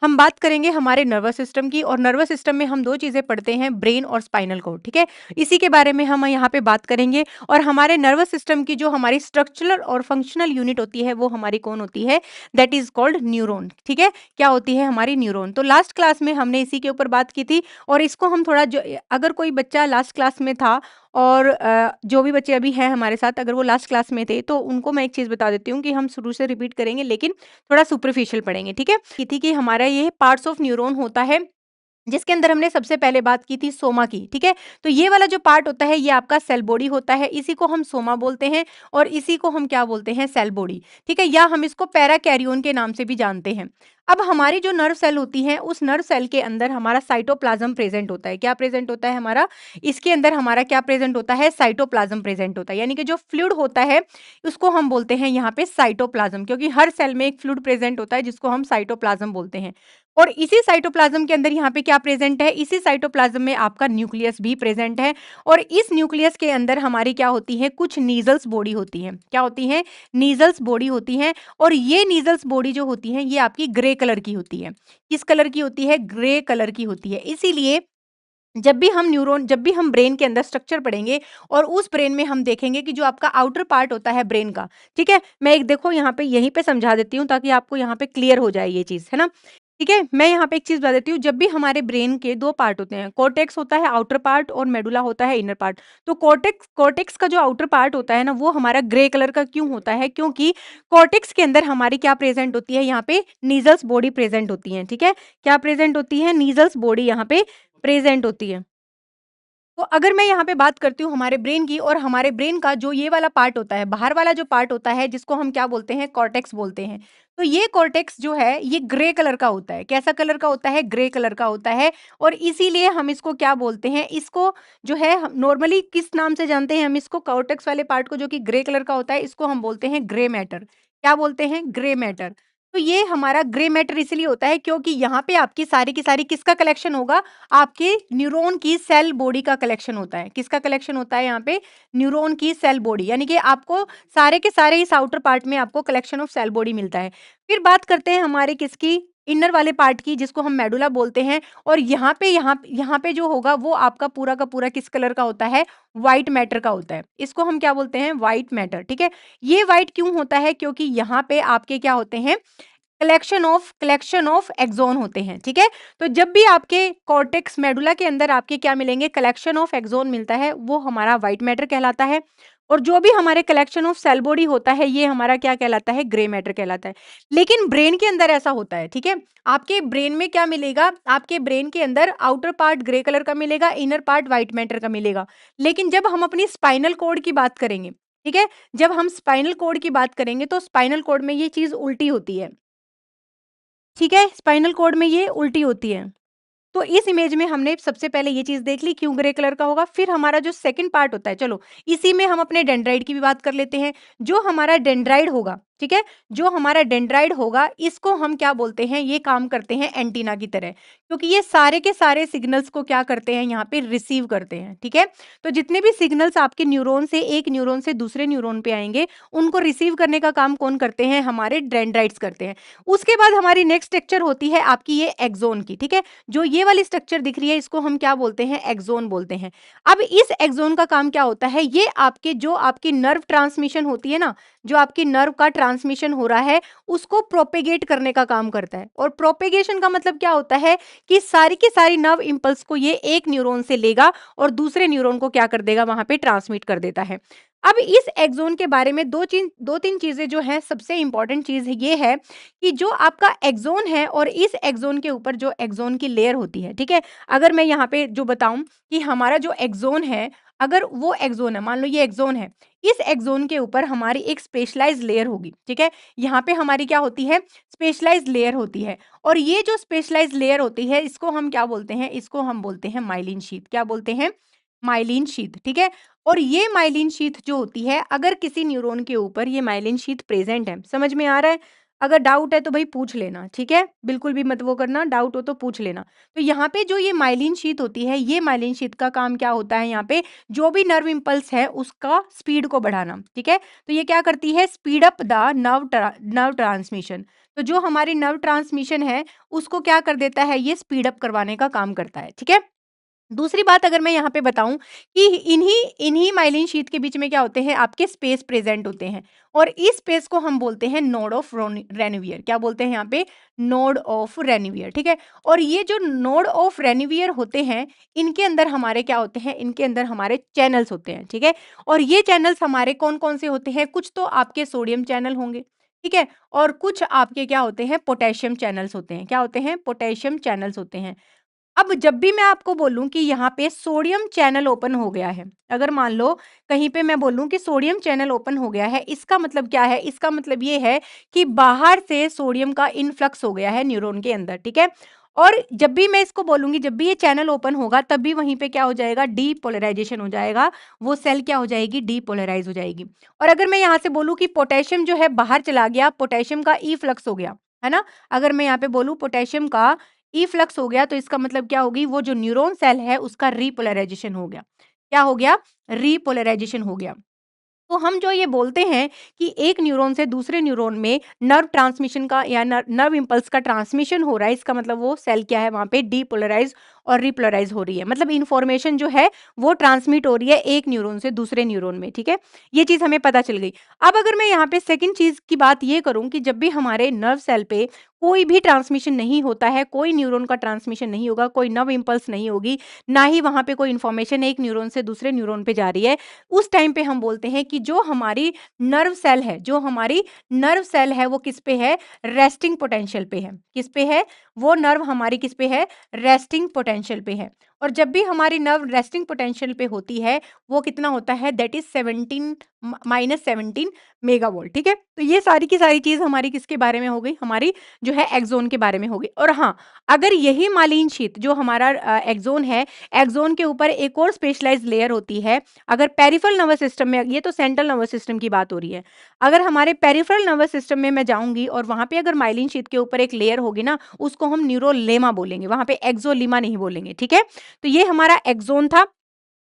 हम बात करेंगे हमारे नर्वस सिस्टम की, और नर्वस सिस्टम में हम 2 चीज़ें पढ़ते हैं, ब्रेन और स्पाइनल कॉर्ड, ठीक है? इसी के बारे में हम यहाँ पे बात करेंगे, और हमारे नर्वस सिस्टम की जो हमारी स्ट्रक्चरल और फंक्शनल यूनिट होती है, वो हमारी कौन होती है? दैट इज़ कॉल्ड न्यूरॉन, ठीक है? क्या होती है? हमारी न्यूरॉन। तो लास्ट क्लास में हमने इसी के ऊपर बात की थी, और इसको हम थोड़ा जो अगर कोई बच्चा लास्ट क्लास में था, और जो भी बच्चे अभी हैं हमारे साथ, अगर वो लास्ट क्लास में थे, तो उनको मैं एक चीज़ बता देती हूँ कि हम शुरू से रिपीट करेंगे, लेकिन थोड़ा सुपरफिशियल पढ़ेंगे, ठीक है? की थी कि हमारा ये पार्ट्स ऑफ न्यूरॉन होता है, जिसके अंदर हमने सबसे पहले बात की थी सोमा की, ठीक है? तो ये वाला जो पार्ट होता है, ये आपका सेल बॉडी होता है, इसी को हम सोमा बोलते हैं, और इसी को हम क्या बोलते हैं? सेल बॉडी, ठीक है? या हम इसको पैराकैरियोन के नाम से भी जानते हैं। अब हमारी जो नर्व सेल होती है, उस नर्व सेल के अंदर हमारा साइटोप्लाज्म प्रेज़ेंट होता है। क्या प्रेज़ेंट होता है हमारा? इसके अंदर हमारा क्या प्रेज़ेंट होता है? साइटोप्लाज्म प्रेज़ेंट होता है, यानी कि जो फ्लूइड होता है, उसको हम बोलते हैं यहाँ पे साइटोप्लाज्म, क्योंकि हर सेल में एक फ्लूइड प्रेज़ेंट होता है, जिसको हम साइटोप्लाज्म बोलते हैं। और इसी साइटोप्लाज्म के अंदर यहाँ पे क्या प्रेजेंट है? इसी साइटोप्लाज्म में आपका न्यूक्लियस भी प्रेजेंट है, और इस न्यूक्लियस के अंदर हमारी क्या होती है? कुछ नीजल्स बॉडी होती है। क्या होती है? नीजल्स बॉडी होती है, और ये नीजल्स बॉडी जो होती है, ये आपकी ग्रे कलर की होती है। किस कलर की होती है? ग्रे कलर की होती है। इसीलिए जब भी हम ब्रेन के अंदर स्ट्रक्चर पढ़ेंगे, और उस ब्रेन में हम देखेंगे कि जो आपका आउटर पार्ट होता है ब्रेन का, ठीक है? मैं एक देखो यहाँ पे यहीं पे समझा देती हूँ, ताकि आपको यहाँ पे क्लियर हो जाए ये चीज़, है ना? ठीक है? मैं यहाँ पे एक चीज़ बता देती हूँ, जब भी हमारे ब्रेन के 2 पार्ट होते हैं, कॉर्टेक्स होता है आउटर पार्ट, और मेडुला होता है इनर पार्ट। तो कॉर्टेक्स का जो आउटर पार्ट होता है ना, वो हमारा ग्रे कलर का क्यों होता है? क्योंकि कॉर्टेक्स के अंदर हमारी क्या प्रेज़ेंट होती है? यहाँ पे नीज़ल्स बॉडी प्रेज़ेंट होती हैं, ठीक है? क्या प्रेज़ेंट होती है? नीज़ल्स बॉडी यहाँ पे प्रेज़ेंट होती है। तो अगर मैं यहाँ पे बात करती हूँ हमारे ब्रेन की, और हमारे ब्रेन का जो ये वाला पार्ट होता है, बाहर वाला जो पार्ट होता है, जिसको हम क्या बोलते हैं? कॉर्टेक्स बोलते हैं। तो ये कॉर्टेक्स जो है, ये ग्रे कलर का होता है। कैसा कलर का होता है? ग्रे कलर का होता है, और इसीलिए हम इसको क्या बोलते हैं? इसको जो है हम नॉर्मली किस नाम से जानते हैं हम इसको? कॉर्टेक्स वाले पार्ट को, जो कि ग्रे कलर का होता है, इसको हम बोलते हैं ग्रे मैटर। क्या बोलते हैं? Grey matter. तो ये हमारा ग्रे मैटर इसलिए होता है, क्योंकि यहाँ पे आपकी सारी की सारी किसका कलेक्शन होगा? आपके न्यूरॉन की सेल बॉडी का कलेक्शन होता है। किसका कलेक्शन होता है यहाँ पे? न्यूरॉन की सेल बॉडी, यानी कि आपको सारे के सारे इस आउटर पार्ट में आपको कलेक्शन ऑफ सेल बॉडी मिलता है। फिर बात करते हैं हमारे किसकी? इनर वाले पार्ट की, जिसको हम मेडुला बोलते हैं, और यहाँ पे जो होगा, वो आपका पूरा का पूरा किस कलर का होता है? व्हाइट मैटर का होता है। इसको हम क्या बोलते हैं? व्हाइट मैटर, ठीक है? ये व्हाइट क्यों होता है? क्योंकि यहाँ पे आपके क्या होते हैं? कलेक्शन ऑफ एक्सोन होते हैं, ठीक है? तो जब भी आपके कॉर्टेक्स मेडुला के अंदर आपके क्या मिलेंगे? कलेक्शन ऑफ एक्सोन मिलता है, वो हमारा व्हाइट मैटर कहलाता है, और जो भी हमारे कलेक्शन ऑफ सेल बॉडी होता है, ये हमारा क्या कहलाता है? ग्रे मैटर कहलाता है। लेकिन ब्रेन के अंदर ऐसा होता है, ठीक है? आपके ब्रेन में क्या मिलेगा? आपके ब्रेन के अंदर आउटर पार्ट ग्रे कलर का मिलेगा, इनर पार्ट व्हाइट मैटर का मिलेगा। लेकिन जब हम अपनी स्पाइनल कॉर्ड की बात करेंगे, ठीक है? जब हम स्पाइनल कॉर्ड की बात करेंगे, तो स्पाइनल कॉर्ड में ये चीज़ उल्टी होती है। ठीक है? स्पाइनल कॉर्ड में ये उल्टी होती है। तो इस इमेज में हमने सबसे पहले ये चीज़ देख ली, क्यों ग्रे कलर का होगा। फिर हमारा जो सेकंड पार्ट होता है, चलो इसी में हम अपने डेंड्राइट की भी बात कर लेते हैं। जो हमारा डेंड्राइट होगा, ठीक है? जो हमारा डेंड्राइट होगा, इसको हम क्या बोलते हैं? ये काम करते हैं एंटीना की तरह, क्योंकि ये सारे के सारे सिग्नल्स को क्या करते हैं? यहाँ पे रिसीव करते हैं, ठीक है? तो जितने भी सिग्नल्स आपके न्यूरॉन से, एक न्यूरॉन से दूसरे न्यूरॉन पे आएँगे, उनको रिसीव करने का काम कौन करते हैं? हमारे डेंड्राइट्स करते हैं। उसके बाद हमारी नेक्स्ट स्ट्रक्चर होती है आपकी ये एक्सोन की, ठीक है? जो ये वाली स्ट्रक्चर दिख रही है, इसको हम क्या बोलते हैं? एक्सोन बोलते हैं। अब इस एक्सोन का काम क्या होता है? ये आपके जो आपकी नर्व ट्रांसमिशन होती है ना, जो आपकी नर्व का ट्रांसमिशन हो रहा है, उसको प्रोपेगेट करने का काम करता है। और प्रोपेगेशन का मतलब क्या होता है? कि सारी की सारी नर्व इम्पल्स को ये एक न्यूरॉन से लेगा, और दूसरे न्यूरॉन को क्या कर देगा? वहां पे ट्रांसमिट कर देता है। अब इस एक्सोन के बारे में दो तीन चीजें जो है, सबसे इंपॉर्टेंट चीज ये है कि जो आपका एक्सोन है, और इस एक्सोन के ऊपर जो एक्सोन की लेयर होती है, ठीक है? अगर मैं यहाँ पे जो बताऊं कि हमारा जो एक्सोन है, अगर वो एक्सोन है, मान लो ये एक्सोन है, इस एक्सोन के ऊपर हमारी एक स्पेशलाइज्ड लेयर होगी, ठीक है? यहाँ पे हमारी क्या होती है? स्पेशलाइज्ड लेयर होती है, और ये जो स्पेशलाइज्ड लेयर होती है, इसको हम क्या बोलते हैं? इसको हम बोलते हैं माइलिन शीथ। क्या बोलते हैं? माइलिन शीथ, ठीक है? और ये माइलिन शीथ जो होती है, अगर किसी न्यूरॉन के ऊपर ये माइलिन शीथ प्रेजेंट है, समझ में आ रहा है? अगर डाउट है तो भाई पूछ लेना, ठीक है? बिल्कुल भी मत वो करना, डाउट हो तो पूछ लेना। तो यहाँ पे जो ये माइलिन शीथ होती है, ये माइलिन शीथ का काम क्या होता है? यहाँ पे जो भी नर्व इम्पल्स है, उसका स्पीड को बढ़ाना, ठीक है? तो ये क्या करती है? Speed up the nerve transmission. तो जो हमारी नर्व ट्रांसमिशन है, उसको क्या कर देता है, ये स्पीड अप करवाने का काम करता है, ठीक है? दूसरी बात अगर मैं यहाँ पे बताऊँ कि इन्हीं इन्हीं माइलिन शीथ के बीच में क्या होते हैं, आपके स्पेस प्रेज़ेंट होते हैं और इस स्पेस को हम बोलते हैं नोड ऑफ रोनी रेनिवियर। क्या बोलते हैं यहाँ पे? नोड ऑफ रेनिवियर, ठीक है? और ये जो नोड ऑफ रेनिवियर होते हैं, इनके अंदर हमारे क्या होते हैं, इनके अंदर हमारे चैनल्स होते हैं, ठीक है? और ये चैनल्स हमारे कौन-कौन से होते हैं? कुछ तो आपके सोडियम चैनल होंगे, ठीक है? और कुछ आपके क्या होते हैं, पोटेशियम चैनल्स होते हैं। क्या होते हैं? पोटेशियम चैनल्स होते हैं। अब जब भी मैं आपको बोलूँ कि यहाँ पे सोडियम चैनल ओपन हो गया है, अगर मान लो कहीं पे मैं बोलूँ कि सोडियम चैनल ओपन हो गया है, इसका मतलब क्या है? इसका मतलब ये है कि बाहर से सोडियम का इन्फ्लक्स हो गया है न्यूरॉन के अंदर, ठीक है? और जब भी मैं इसको बोलूँगी, जब भी ये चैनल ओपन होगा, तब भी वहीं पे क्या हो जाएगा? डीपोलराइज़ेशन हो जाएगा, वो सेल क्या हो जाएगी? डीपोलराइज़ हो जाएगी। और अगर मैं यहाँ से बोलूँ कि पोटेशियम जो है बाहर चला गया, पोटेशियम का इफ्लक्स हो गया, है ना? अगर मैं यहाँ पे बोलूँ पोटेशियम का इफ्लक्स हो गया तो इसका मतलब क्या होगी, वो जो न्यूरॉन सेल है उसका रीपोलराइजेशन हो गया। क्या हो गया? रीपोलराइजेशन हो गया। तो हम जो ये बोलते हैं कि एक न्यूरॉन से दूसरे न्यूरॉन में नर्व ट्रांसमिशन का या नर्व इम्पल्स का ट्रांसमिशन हो रहा है, इसका मतलब वो सेल क्या है, वहाँ पे डीपोलराइज और रिपोलराइज हो रही है, मतलब इन्फॉर्मेशन जो है वो ट्रांसमिट हो रही है एक न्यूरॉन से दूसरे न्यूरॉन में, ठीक है? ये चीज़ हमें पता चल गई। अब अगर मैं यहाँ पे सेकंड चीज़ की बात ये करूँ कि जब भी हमारे नर्व सेल पे कोई भी ट्रांसमिशन नहीं होता है, कोई न्यूरॉन का ट्रांसमिशन नहीं होगा, कोई नर्व इम्पल्स नहीं होगी, ना ही वहाँ पे कोई इन्फॉर्मेशन एक न्यूरॉन से दूसरे न्यूरॉन पे जा रही है, उस टाइम पे हम बोलते हैं कि जो हमारी नर्व सेल है, जो हमारी नर्व सेल है वो किस पे है? रेस्टिंग पोटेंशियल पे है। किस पे है? वो नर्व हमारी किस पे है? रेस्टिंग पोटेंशियल पे है। और जब भी हमारी नर्व रेस्टिंग पोटेंशियल पे होती है, वो कितना होता है? दैट इज़ 17 माइनस 17 मेगावोल्ट, ठीक है? तो ये सारी की सारी चीज़ हमारी किसके बारे में हो गई? हमारी जो है एक्सॉन के बारे में हो गई। और हाँ, अगर यही मालिन शीथ जो हमारा एक्सॉन है, एक्सॉन के ऊपर एक और स्पेशलाइज्ड लेयर होती है, अगर पेरिफेरल नर्वस सिस्टम में, ये तो सेंट्रल नर्वस सिस्टम की बात हो रही है। अगर हमारे पेरिफेरल नर्वस सिस्टम में मैं जाऊँगी और वहाँ पे अगर माइलिन शीथ के ऊपर एक लेयर होगी ना, उसको हम न्यूरोलेमा बोलेंगे, वहाँ पे एक्सोलिमा नहीं बोलेंगे, ठीक है? तो ये हमारा एक्सॉन था।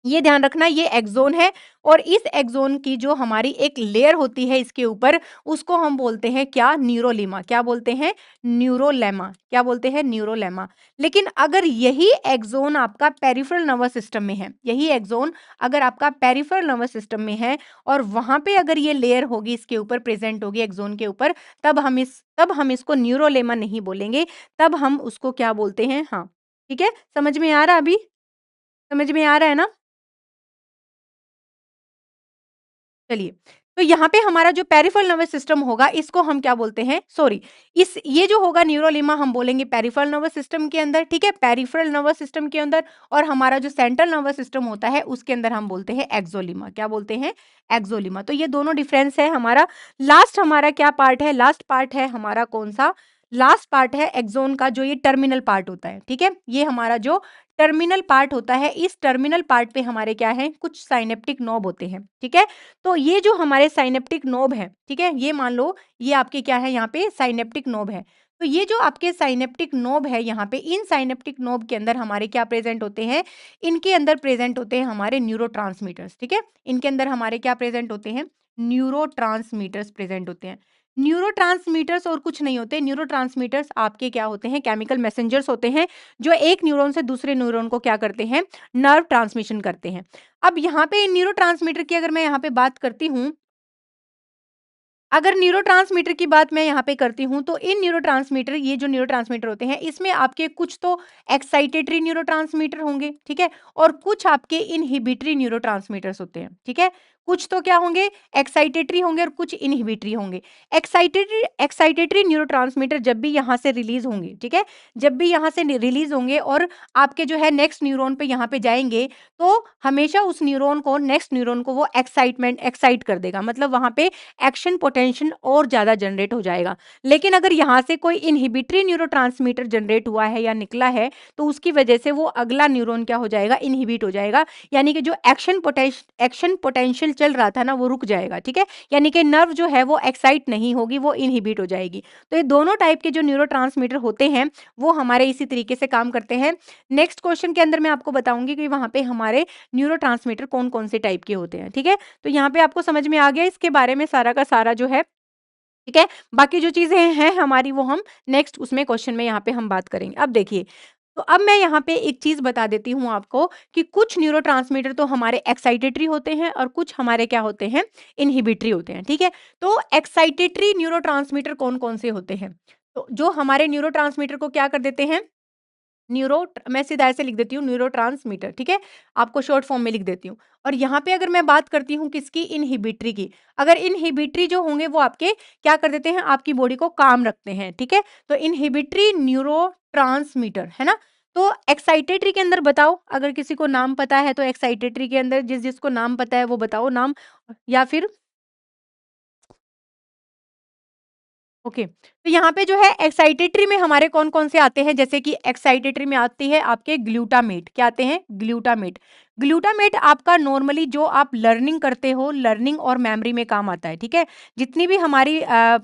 ये ध्यान रखना, ये एक्सॉन है और इस एक्सॉन की जो हमारी एक लेयर होती है इसके ऊपर, उसको हम बोलते हैं क्या? न्यूरोलीमा। क्या बोलते हैं? न्यूरोलेमा। क्या बोलते हैं? न्यूरोलेमा। लेकिन अगर यही एक्सॉन आपका पेरिफेरल नर्वस सिस्टम में है, यही एक्सॉन अगर आपका पेरिफेरल नर्वस सिस्टम में है और वहाँ पे अगर ये लेयर होगी, इसके ऊपर प्रेज़ेंट होगी एक्सॉन के ऊपर, तब हम इसको न्यूरोलेमा नहीं बोलेंगे, तब हम उसको क्या बोलते हैं? हाँ, ठीक है? समझ में आ रहा है अभी? समझ में आ रहा है ना? चलिए, तो यहाँ पे हमारा जो पेरिफेरल नर्वस सिस्टम होगा, इसको हम क्या बोलते हैं? सॉरी, इस ये जो होगा न्यूरोलिमा हम बोलेंगे पेरिफेरल नर्वस सिस्टम के अंदर, ठीक है? पेरिफेरल नर्वस सिस्टम के अंदर और हमारा जो सेंट्रल नर्वस सिस्टम होता है, उसके अंदर हम बोलते हैं एक्सोलिमा। क्या बोलते हैं? एक्सोलिमा। तो ये दोनों डिफरेंस है हमारा। लास्ट हमारा क्या पार्ट है? लास्ट पार्ट है हमारा कौन-सा? लास्ट पार्ट है एक्सॉन का, जो ये टर्मिनल पार्ट होता है, ठीक है? ये हमारा जो टर्मिनल पार्ट होता है, इस टर्मिनल पार्ट पे हमारे क्या है? कुछ साइनेप्टिक नोब होते हैं, ठीक है? तो ये जो हमारे साइनेप्टिक नोब है, ठीक है? ये मान लो ये आपके क्या है? यहाँ पे साइनेप्टिक नोब है। तो ये जो आपके साइनेप्टिक नोब है यहाँ पे, इन साइनेप्टिक नोब के अंदर हमारे क्या प्रेज़ेंट होते हैं? इनके अंदर प्रेज़ेंट होते हैं हमारे न्यूरोट्रांसमीटर्स, ठीक है? इनके अंदर हमारे क्या प्रेज़ेंट होते हैं? न्यूरोट्रांसमीटर्स प्रेज़ेंट होते हैं। न्यूरोट्रांसमीटर्स और कुछ नहीं होते, न्यूरोट्रांसमीटर्स आपके क्या होते हैं? केमिकल मैसेंजर्स होते हैं, जो एक न्यूरॉन से दूसरे न्यूरॉन को क्या करते हैं? नर्व ट्रांसमिशन करते हैं। अब यहाँ पे न्यूरोट्रांसमीटर की अगर मैं यहाँ पे बात करती हूँ, अगर न्यूरोट्रांसमीटर की बात मैं यहाँ पे करती हूँ, तो इन न्यूरोट्रांसमीटर, ये जो न्यूरोट्रांसमीटर होते हैं, इसमें आपके कुछ तो एक्साइटेटरी न्यूरोट्रांसमीटर होंगे, ठीक है? और कुछ आपके इनहिबिटरी न्यूरोट्रांसमीटर्स होते हैं, ठीक है? कुछ तो क्या होंगे? एक्साइटेटरी होंगे और कुछ इनहिबिटरी होंगे। एक्साइटेटरी न्यूरोट्रांसमीटर जब भी यहाँ से रिलीज़ होंगे, ठीक है? जब भी यहाँ से रिलीज़ होंगे और आपके जो है नेक्स्ट न्यूरॉन पे यहाँ पे जाएँगे, तो हमेशा उस न्यूरॉन को, नेक्स्ट न्यूरॉन को वो एक्साइट कर देगा। मतलब वहाँ पे एक्शन पोटेंशियल और ज़्यादा जनरेट हो जाएगा। लेकिन अगर यहाँ से कोई इनहिबिटरी न्यूरोट्रांसमीटर जनरेट हुआ है या निकला है, तो उसकी वजह से वो अगला न्यूरॉन क्या हो जाएगा? इनहिबिट हो जाएगा। यानी कि जो एक्शन पोटेंशियल चल रहा था ना, वो रुक जाएगा, ठीक है? यानी कि नर्व जो है वो एक्साइट नहीं होगी, वो इनहिबिट हो जाएगी। तो ये दोनों टाइप के जो न्यूरोट्रांसमीटर होते हैं, वो हमारे इसी तरीके से काम करते हैं। नेक्स्ट क्वेश्चन के अंदर मैं आपको बताऊँगी कि वहाँ पे हमारे न्यूरोट्रांसमीटर कौन-कौन से टाइप के होते हैं, ठीक है? तो यहाँ पे आपको समझ में आ गया इसके बारे में सारा का सारा जो है ठीक है? बाकी जो चीज़ें हैं हमारी वो हम नेक्स्ट उसमें क्वेश्चन में यहाँ पे हम बात करेंगे। अब देखिए, तो अब मैं यहाँ पे एक चीज़ बता देती हूँ आपको कि कुछ न्यूरोट्रांसमीटर तो हमारे एक्साइटेटरी होते हैं और कुछ हमारे क्या होते हैं, इन्हिबिटरी होते हैं, ठीक है? तो एक्साइटेटरी न्यूरोट्रांसमीटर कौन-कौन से होते हैं? तो जो हमारे न्यूरोट्रांसमीटर को क्या कर देते हैं, मैं सीधा ऐसे लिख देती हूँ न्यूरोट्रांसमीटर, ठीक है? आपको शॉर्ट फॉर्म में लिख देती हूँ। और यहाँ पे अगर मैं बात करती हूँ किसकी, इन्हिबिटरी की। अगर इन्हिबिटरी जो होंगे वो आपके क्या कर देते हैं, आपकी बॉडी को काम रखते हैं, ठीक है? तो इन्हिबिटरी न्यूरोट्रांसमीटर, है ना? तो एक्साइटेटरी के अंदर बताओ, अगर किसी को नाम पता है तो एक्साइटेटरी के अंदर जिसको नाम पता है वो बताओ नाम, या फिर ओके। तो यहाँ पे जो है एक्साइटेटरी में हमारे कौन-कौन से आते हैं, जैसे कि एक्साइटेटरी में आती है आपके ग्लूटामेट, क्या आते हैं? ग्लूटामेट। ग्लूटामेट आपका नॉर्मली जो आप लर्निंग करते हो, लर्निंग और मेमोरी में काम आता है, ठीक है? जितनी भी हमारी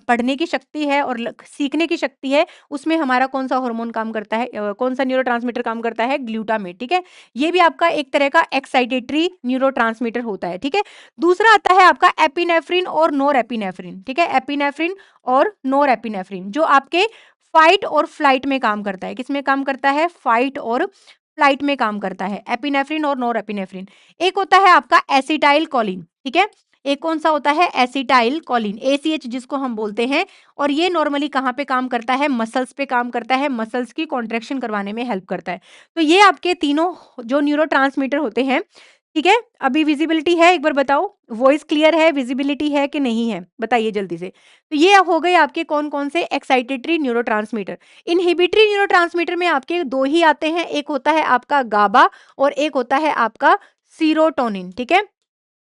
पढ़ने की शक्ति है और सीखने की शक्ति है, उसमें हमारा कौन-सा हार्मोन काम करता है, कौन-सा न्यूरोट्रांसमीटर काम करता है? ग्लूटामेट, ठीक है? ये भी आपका एक तरह का एक्साइटेटरी न्यूरोट्रांसमीटर होता है, ठीक है? दूसरा आता है आपका एपिनेफ्रिन और नॉरएपिनेफ्रिन, ठीक है? एपिनेफ्रिन और नॉरएपिनेफ्रिन जो आपके फाइट और फ्लाइट में काम करता है। किसमें काम करता है? फाइट और फ्लाइट में काम करता है, एपिनेफ्रिन और नॉरएपिनेफ्रिन। एक होता है आपका एसिटाइल कोलिन, ठीक है? एक कौन-सा होता है? एसिटाइल कोलिन, एसीएच जिसको हम बोलते हैं, और ये नॉर्मली कहाँ पे काम करता है? मसल्स पे काम करता है, मसल्स की कॉन्ट्रैक्शन करवाने में हेल्प करता है। तो ये आपके तीनों जो न्यूरोट्रांसमीटर होते हैं, ठीक है? अभी विज़िबिलिटी है, एक बार बताओ? वॉइस क्लियर है, विज़िबिलिटी है कि नहीं है? बताइए जल्दी से। तो ये हो गए आपके कौन-कौन से एक्साइटेटरी न्यूरोट्रांसमीटर। इन्हिबिटरी न्यूरोट्रांसमीटर में आपके 2 ही आते हैं, एक होता है आपका गाबा और एक होता है आपका सीरोटोनिन, ठीक है?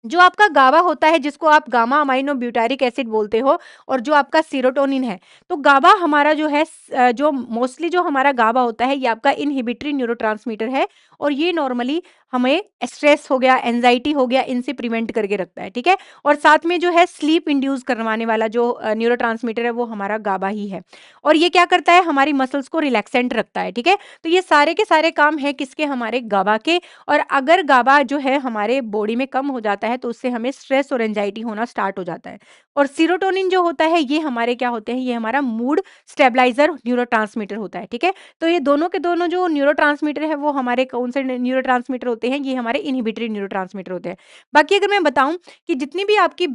जो आपका गाबा होता है जिसको आप गामा अमाइनो ब्यूटारिक एसिड बोलते हो, और जो आपका सेरोटोनिन है, तो गाबा हमारा जो है जो मोस्टली जो हमारा गाबा होता है ये आपका इन्हिबिटरी न्यूरोट्रांसमीटर है, और ये नॉर्मली हमें स्ट्रेस हो गया, एंजाइटी हो गया, इनसे प्रिवेंट करके रखता है, ठीक है? और साथ में जो है स्लीप इंड्यूस करवाने वाला जो न्यूरोट्रांसमीटर है वो हमारा गाबा ही है, और ये क्या करता है, हमारी मसल्स को रिलैक्सेंट रखता है, ठीक है? तो ये सारे के सारे काम है किसके, हमारे गाबा के। और अगर गाबा जो है हमारे बॉडी में कम हो जाता है तो उससे हमें स्ट्रेस और एंजाइटी होना स्टार्ट हो जाता है। और सीरोटोनिन जो होता है ये हमारे क्या होते हैं, ये हमारा मूड स्टेबलाइजर न्यूरोट्रांसमीटर होता है, ठीक है? तो ये दोनों के दोनों जो न्यूरोट्रांसमीटर है वो हमारे कौन से न्यूरोट्रांसमीटर होते हैं, ये हमारे इनहिबिटरी न्यूरोट्रांसमीटर होते हैं। बाकी अगर मैं बताऊं कि जितनी भी आपकी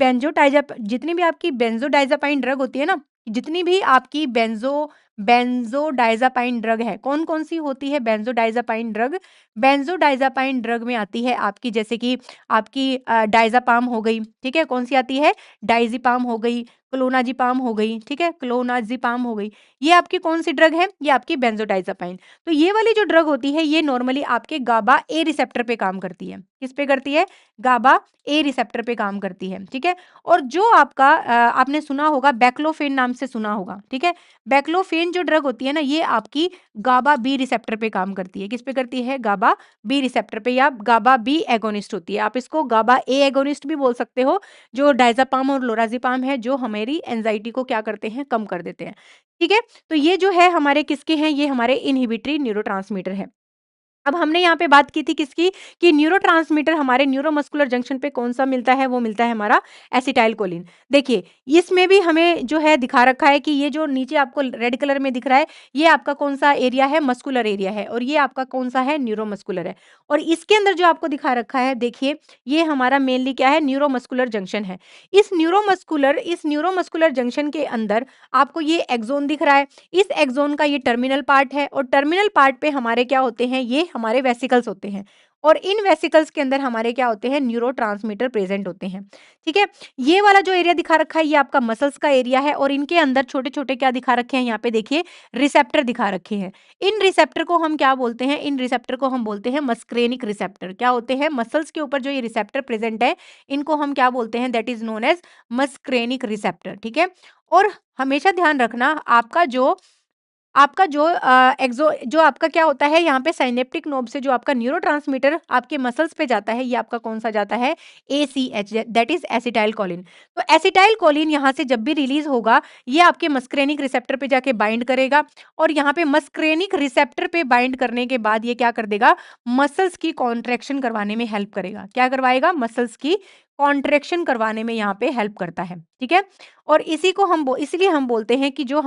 बेंजोडाइजापाइन ड्रग होती है ना, जितनी भी आपकी बेंजोडाइज़ापाइन ड्रग है, कौन-कौन सी होती है बेंजोडाइज़ापाइन ड्रग? बेंजोडाइज़ापाइन ड्रग में आती है आपकी, जैसे कि आपकी डायज़ापाम हो गई, ठीक है? कौन-सी आती है? डायज़ीपाम हो गई, क्लोनाज़ेपाम हो गई, ठीक है? क्लोनाज़ेपाम हो गई। ये आपकी कौन-सी ड्रग है? ये आपकी बेंजोडाइज़ापाइन। तो ये वाली जो ड्रग होती है, ये नॉर्मली आपके गाबा ए रिसेप्टर पे काम करती है। किस पे करती है? गाबा ए रिसेप्टर पे काम करती है, ठीक है? और जो आपका आपने सुना होगा, बैक्लोफेन नाम से सुना होगा, ठीक है? बैक्लोफेन जो ड्रग होती है ना, ये आपकी गाबा बी रिसेप्टर पे काम करती है। किस पे करती है? गाबा बी रिसेप्टर पे, या गाबा बी एगोनिस्ट होती है। आप इसको गाबा ए एगोनिस्ट भी बोल सकते हो, जो डायज़ापाम और लोराज़ेपाम है, जो हमारी एंग्ज़ायटी को क्या करते हैं? कम कर देते हैं। ठीक है? तो ये जो है हमारे किसके हैं? ये हमारे इन्हिबिटरी न्यूरोट्रांसमीटर हैं। अब हमने यहाँ पे बात की थी किसकी, कि न्यूरोट्रांसमीटर हमारे न्यूरोमस्कुलर जंक्शन पे कौन-सा मिलता है, वो मिलता है हमारा एसिटाइलकोलिन। देखिए, इसमें भी हमें जो है दिखा रखा है कि ये जो नीचे आपको रेड कलर में दिख रहा है, ये आपका कौन-सा एरिया है, मस्कुलर एरिया है, और ये आपका कौन-सा है, न्यूरोमस्कुलर है। और इसके अंदर जो आपको दिखा रखा है, देखिए, ये हमारा मेनली क्या है, न्यूरोमस्कुलर जंक्शन है। इस न्यूरोमस्कुलर जंक्शन के अंदर आपको ये एक्सोन दिख रहा है। इस एक्सोन का ये टर्मिनल पार्ट है, और टर्मिनल पार्ट पे हमारे क्या होते हैं, ये हमारे वेसिकल्स होते हैं, और इन वेसिकल्स के अंदर हमारे क्या होते हैं, न्यूरोट्रांसमीटर प्रेजेंट होते हैं। ठीक है? ये वाला जो एरिया दिखा रखा है, ये आपका मसल्स का एरिया है, और इनके अंदर छोटे-छोटे क्या दिखा रखे हैं, यहाँ पे देखिए रिसेप्टर दिखा रखे हैं। इन रिसेप्टर को हम क्या बोलते हैं, इन रिसेप्टर को हम बोलते हैं मस्क्रेनिक रिसेप्टर। क्या होते हैं? मसल्स के ऊपर जो ये रिसेप्टर प्रेजेंट है, इनको हम क्या बोलते हैं, that is known as muscarinic receptor. ठीक है? और हमेशा ध्यान रखना, आपका जो आपका जो जो आपका क्या होता है यहाँ पे सिनेप्टिक नोब से जो आपका न्यूरोट्रांसमीटर आपके मसल्स पे जाता है, ये आपका कौन-सा जाता है? ACH, that is acetylcholine. तो एसिटाइलकोलिन यहाँ से जब भी रिलीज़ होगा, ये आपके मस्क्रेनिक रिसेप्टर पे जाके बाइंड करेगा और यहाँ पे मस्क्रेनिक रिसेप्टर पे बाइंड करने के बाद ये क्या कर देगा? मसल्स की कॉन्ट्रैक्शन करवाने में हेल्प करेगा। क्या करवाएगा? मसल्स की कॉन्ट्रैक्शन करवाने में यहाँ पे हेल्प करता है, ठीक है? और इसी को इसलिए हम बोलते हैं कि जो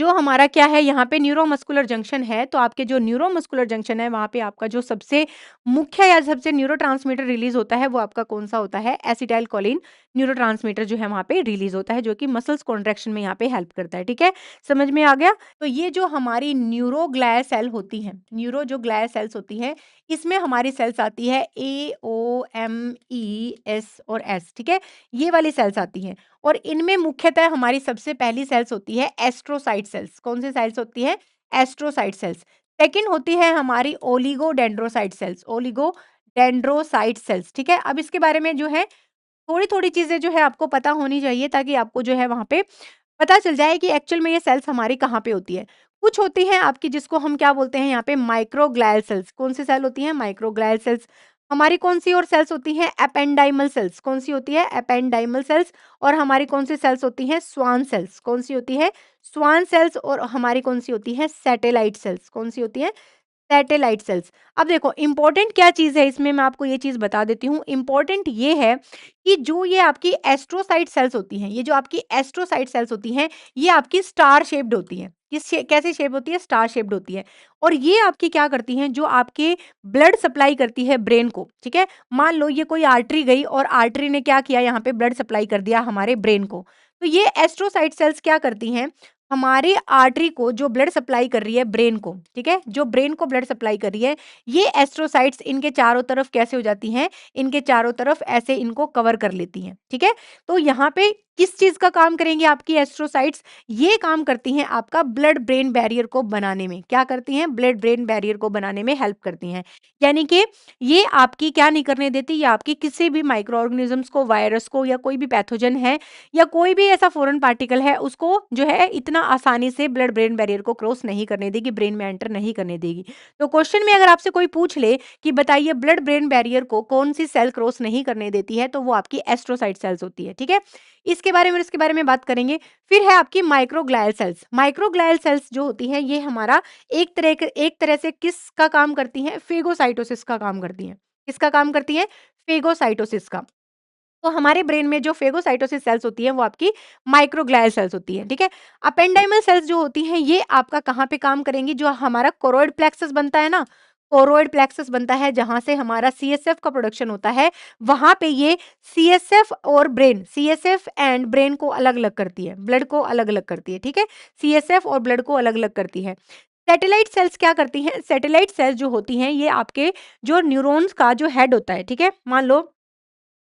हमारा क्या है यहाँ पे न्यूरोमस्कुलर जंक्शन है, तो आपके जो न्यूरोमस्कुलर जंक्शन है, वहाँ पे आपका जो सबसे मुख्य या सबसे न्यूरोट्रांसमीटर रिलीज़ होता है, वो आपका कौन-सा होता है? एसिटाइलकोलिन न्यूरोट्रांसमीटर जो है वहाँ पे रिलीज़ होता है, जो कि मसल्स कॉन्ट्रैक्शन में यहाँ पे हेल्प करता है, ठीक है? समझ में आ गया? तो ये जो हमारी न्यूरोग्लिया सेल होती हैं, न्यूरो जो ग्लिया सेल्स होती हैं, इसमें हमारी सेल्स आती है ए, ओ, एम, ई, एस और एस, ठीक है? ये वाली सेल्स आती हैं। और इनमें मुख्यतः हमारी सबसे पहली सेल्स होती है एस्ट्रोसाइट सेल्स। कौन सी सेल्स होती है? Astrocyte sales. सेकंड होती है हमारी ओलिगोडेंड्रोसाइट सेल्स, ओलिगोडेंड्रोसाइट सेल्स, ठीक है? अब इसके बारे में जो है थोड़ी-थोड़ी चीज़ें जो है आपको पता होनी चाहिए, ताकि आपको जो है वहाँ पे पता चल जाए कि एक्चुअल में ये सेल्स हमारी कहाँ पे होती है। कुछ होती हैं आपकी जिसको हम क्या बोलते हैं यहाँ पे? Microglial cells. कौन सी सेल होती हैं? Microglial cells. हमारी कौन-सी और सेल्स होती हैं? Ependymal cells. कौन-सी होती है? Ependymal cells. और हमारी कौन-सी सेल्स होती हैं? Schwann cells. कौन-सी होती है? Schwann cells. और हमारी कौन-सी होती है? Satellite cells. कौन-सी होती है? Satellite cells. अब देखो इम्पोर्टेंट क्या चीज़ है इसमें, मैं आपको ये चीज़ बता देती हूँ। इम्पोर्टेंट ये है कि जो ये आपकी एस्ट्रोसाइट सेल्स होती हैं, ये जो आपकी एस्ट्रोसाइट सेल्स होती हैं, ये आपकी स्टार शेप्ड होती हैं। कैसी शेप होती है? स्टार शेप्ड होती है। और ये आपकी क्या करती हैं? जो आपके ब्लड सप्लाई करती है ब्रेन को, ठीक है? मान लो ये कोई आर्टरी गई और आर्टरी ने क्या किया? यहाँ पे ब्लड सप्लाई कर दिया हमारे ब्रेन को। तो ये एस्ट्रोसाइट सेल्स क्या करती हैं? हमारी आर्टरी को जो ब्लड सप्लाई कर रही है ब्रेन को, ठीक है? जो ब्रेन को ब्लड सप्लाई कर रही है, ये एस्ट्रोसाइट्स इनके चारों तरफ कैसे हो जाती हैं? इनके चारों तरफ ऐसे इनको कवर कर लेती हैं, ठीक है? तो यहाँ पे किस चीज़ का काम करेंगी आपकी एस्ट्रोसाइट्स? ये काम करती हैं आपका ब्लड ब्रेन बैरियर को बनाने में। क्या करती हैं? ब्लड ब्रेन बैरियर को बनाने में हेल्प करती हैं। यानी कि ये आपकी क्या नहीं करने देती? ये आपकी किसी भी माइक्रो ऑर्गेनिज़म्स को, वायरस को या कोई भी पैथोजन है या कोई भी ऐसा फॉरेन पार्टिकल है, उसको जो है इतना आसानी से ब्लड ब्रेन बैरियर को क्रॉस नहीं करने देगी, ब्रेन में एंटर नहीं करने देगी। तो क्वेश्चन में अगर आपसे कोई पूछ ले कि बताइए ब्लड ब्रेन बैरियर को कौन सी सेल क्रॉस नहीं करने देती है, तो वो आपकी एस्ट्रोसाइट सेल्स होती है, ठीक है? इसके बारे में बात करेंगे। फिर है आपकी माइक्रोग्लियल सेल्स। माइक्रोग्लियल सेल्स जो होती हैं, ये हमारा एक तरह से किसका काम करती हैं? फेगोसाइटोसिस का काम करती हैं। किसका काम करती हैं? फेगोसाइटोसिस का। तो हमारे ब्रेन में जो फेगोसाइटोसिस सेल्स होती हैं, वो आपकी माइक्रोग्लियल सेल्स होती हैं, ठीक है? अपेंडाइमल सेल्स जो होती हैं, ये आपका कहाँ पे काम करेंगी? जो हमारा कोरोइड प्लेक्सस बनता है ना, कोरोइड प्लेक्सस बनता है जहाँ से हमारा सीएसएफ का प्रोडक्शन होता है, वहाँ पे ये सीएसएफ एंड ब्रेन को अलग-अलग करती है, ब्लड को अलग-अलग करती है, ठीक है? सीएसएफ और ब्लड को अलग-अलग करती है। सैटेलाइट सेल्स क्या करती हैं? सैटेलाइट सेल्स जो होती हैं, ये आपके जो न्यूरॉन्स का जो हेड होता है, ठीक है? मान लो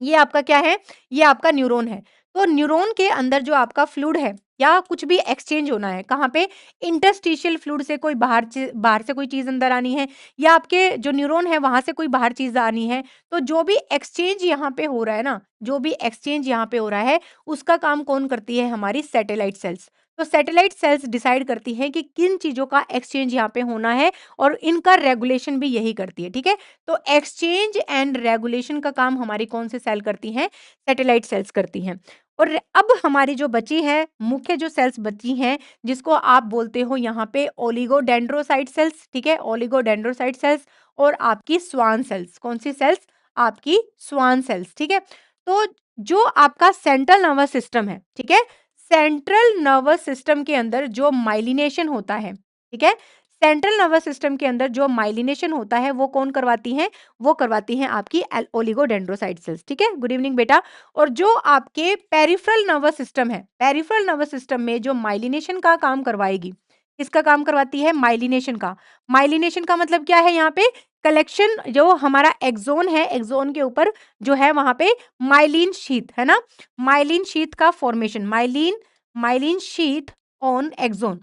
ये आपका क्या है? ये आपका न्यूरॉन है। तो न्यूरॉन के अंदर जो आपका फ्लूइड है या कुछ भी एक्सचेंज होना है, कहाँ पे? इंटरस्टिशियल फ्लूइड से कोई बाहर से कोई चीज़ अंदर आनी है या आपके जो न्यूरॉन है वहाँ से कोई बाहर चीज़ आनी है। तो जो भी एक्सचेंज यहाँ पे हो रहा है ना, जो भी एक्सचेंज यहाँ पे हो रहा है, उसका काम कौन करती है? हमारी सैटेलाइट सेल्स। तो सैटेलाइट सेल्स डिसाइड करती हैं कि किन चीज़ों का एक्सचेंज यहाँ पे होना है और इनका रेगुलेशन भी यही करती है, ठीक है? तो एक्सचेंज एंड रेगुलेशन का काम हमारी कौन सी सेल करती हैं? सैटेलाइट सेल्स करती हैं। और अब हमारी जो बची है, मुख्य जो सेल्स बची हैं, जिसको आप बोलते हो यहाँ पे ओलिगोडेंड्रोसाइट सेल्स, ठीक है? ओलिगोडेंड्रोसाइट सेल्स और आपकी स्वान सेल्स। कौन सी सेल्स? आपकी स्वान सेल्स, ठीक है? तो जो आपका सेंट्रल नर्वस सिस्टम है, ठीक है? सेंट्रल नर्वस सिस्टम के अंदर जो माइलिनेशन होता है, ठीक है? सेंट्रल नर्वस सिस्टम के अंदर जो माइलिनेशन होता है, वो कौन करवाती हैं? वो करवाती हैं आपकी ओलिगोडेंड्रोसाइट सेल्स, ठीक है? गुड इवनिंग बेटा। और जो आपके पेरिफेरल नर्वस सिस्टम है, पेरिफेरल नर्वस सिस्टम में जो माइलिनेशन का काम करवाएगी, किसका काम करवाती है? माइलिनेशन का। माइलिनेशन का मतलब क्या है यहाँ पे? कलेक्शन, जो हमारा एक्सोन है, एक्सोन के ऊपर जो है वहां पे माइलिन शीथ है ना, माइलिन शीथ का formation, myelin sheath on axon,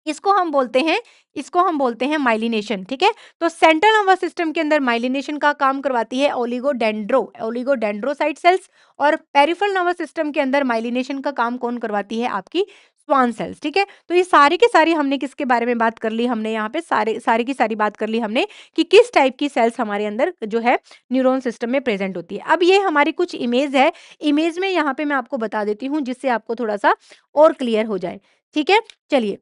इसको हम बोलते हैं माइलिनेशन, ठीक है? तो सेंट्रल नर्वस सिस्टम के अंदर माइलिनेशन का काम करवाती है ओलिगोडेंड्रोसाइट सेल्स और पेरिफेरल नर्वस सिस्टम के अंदर माइलिनेशन का काम कौन करवाती है? आपकी स्वान सेल्स, ठीक है? तो ये सारी की सारी हमने किसके बारे में बात कर ली, हमने यहाँ पे सारी की सारी बात कर ली हमने कि किस टाइप की सेल्स हमारे अंदर जो है न्यूरॉन सिस्टम में प्रेजेंट होती है। अब ये हमारी कुछ इमेज है, इमेज में यहाँ पे मैं आपको बता देती हूँ जिससे आपको थोड़ा-सा और क्लियर हो जाए, ठीक है? चलिए,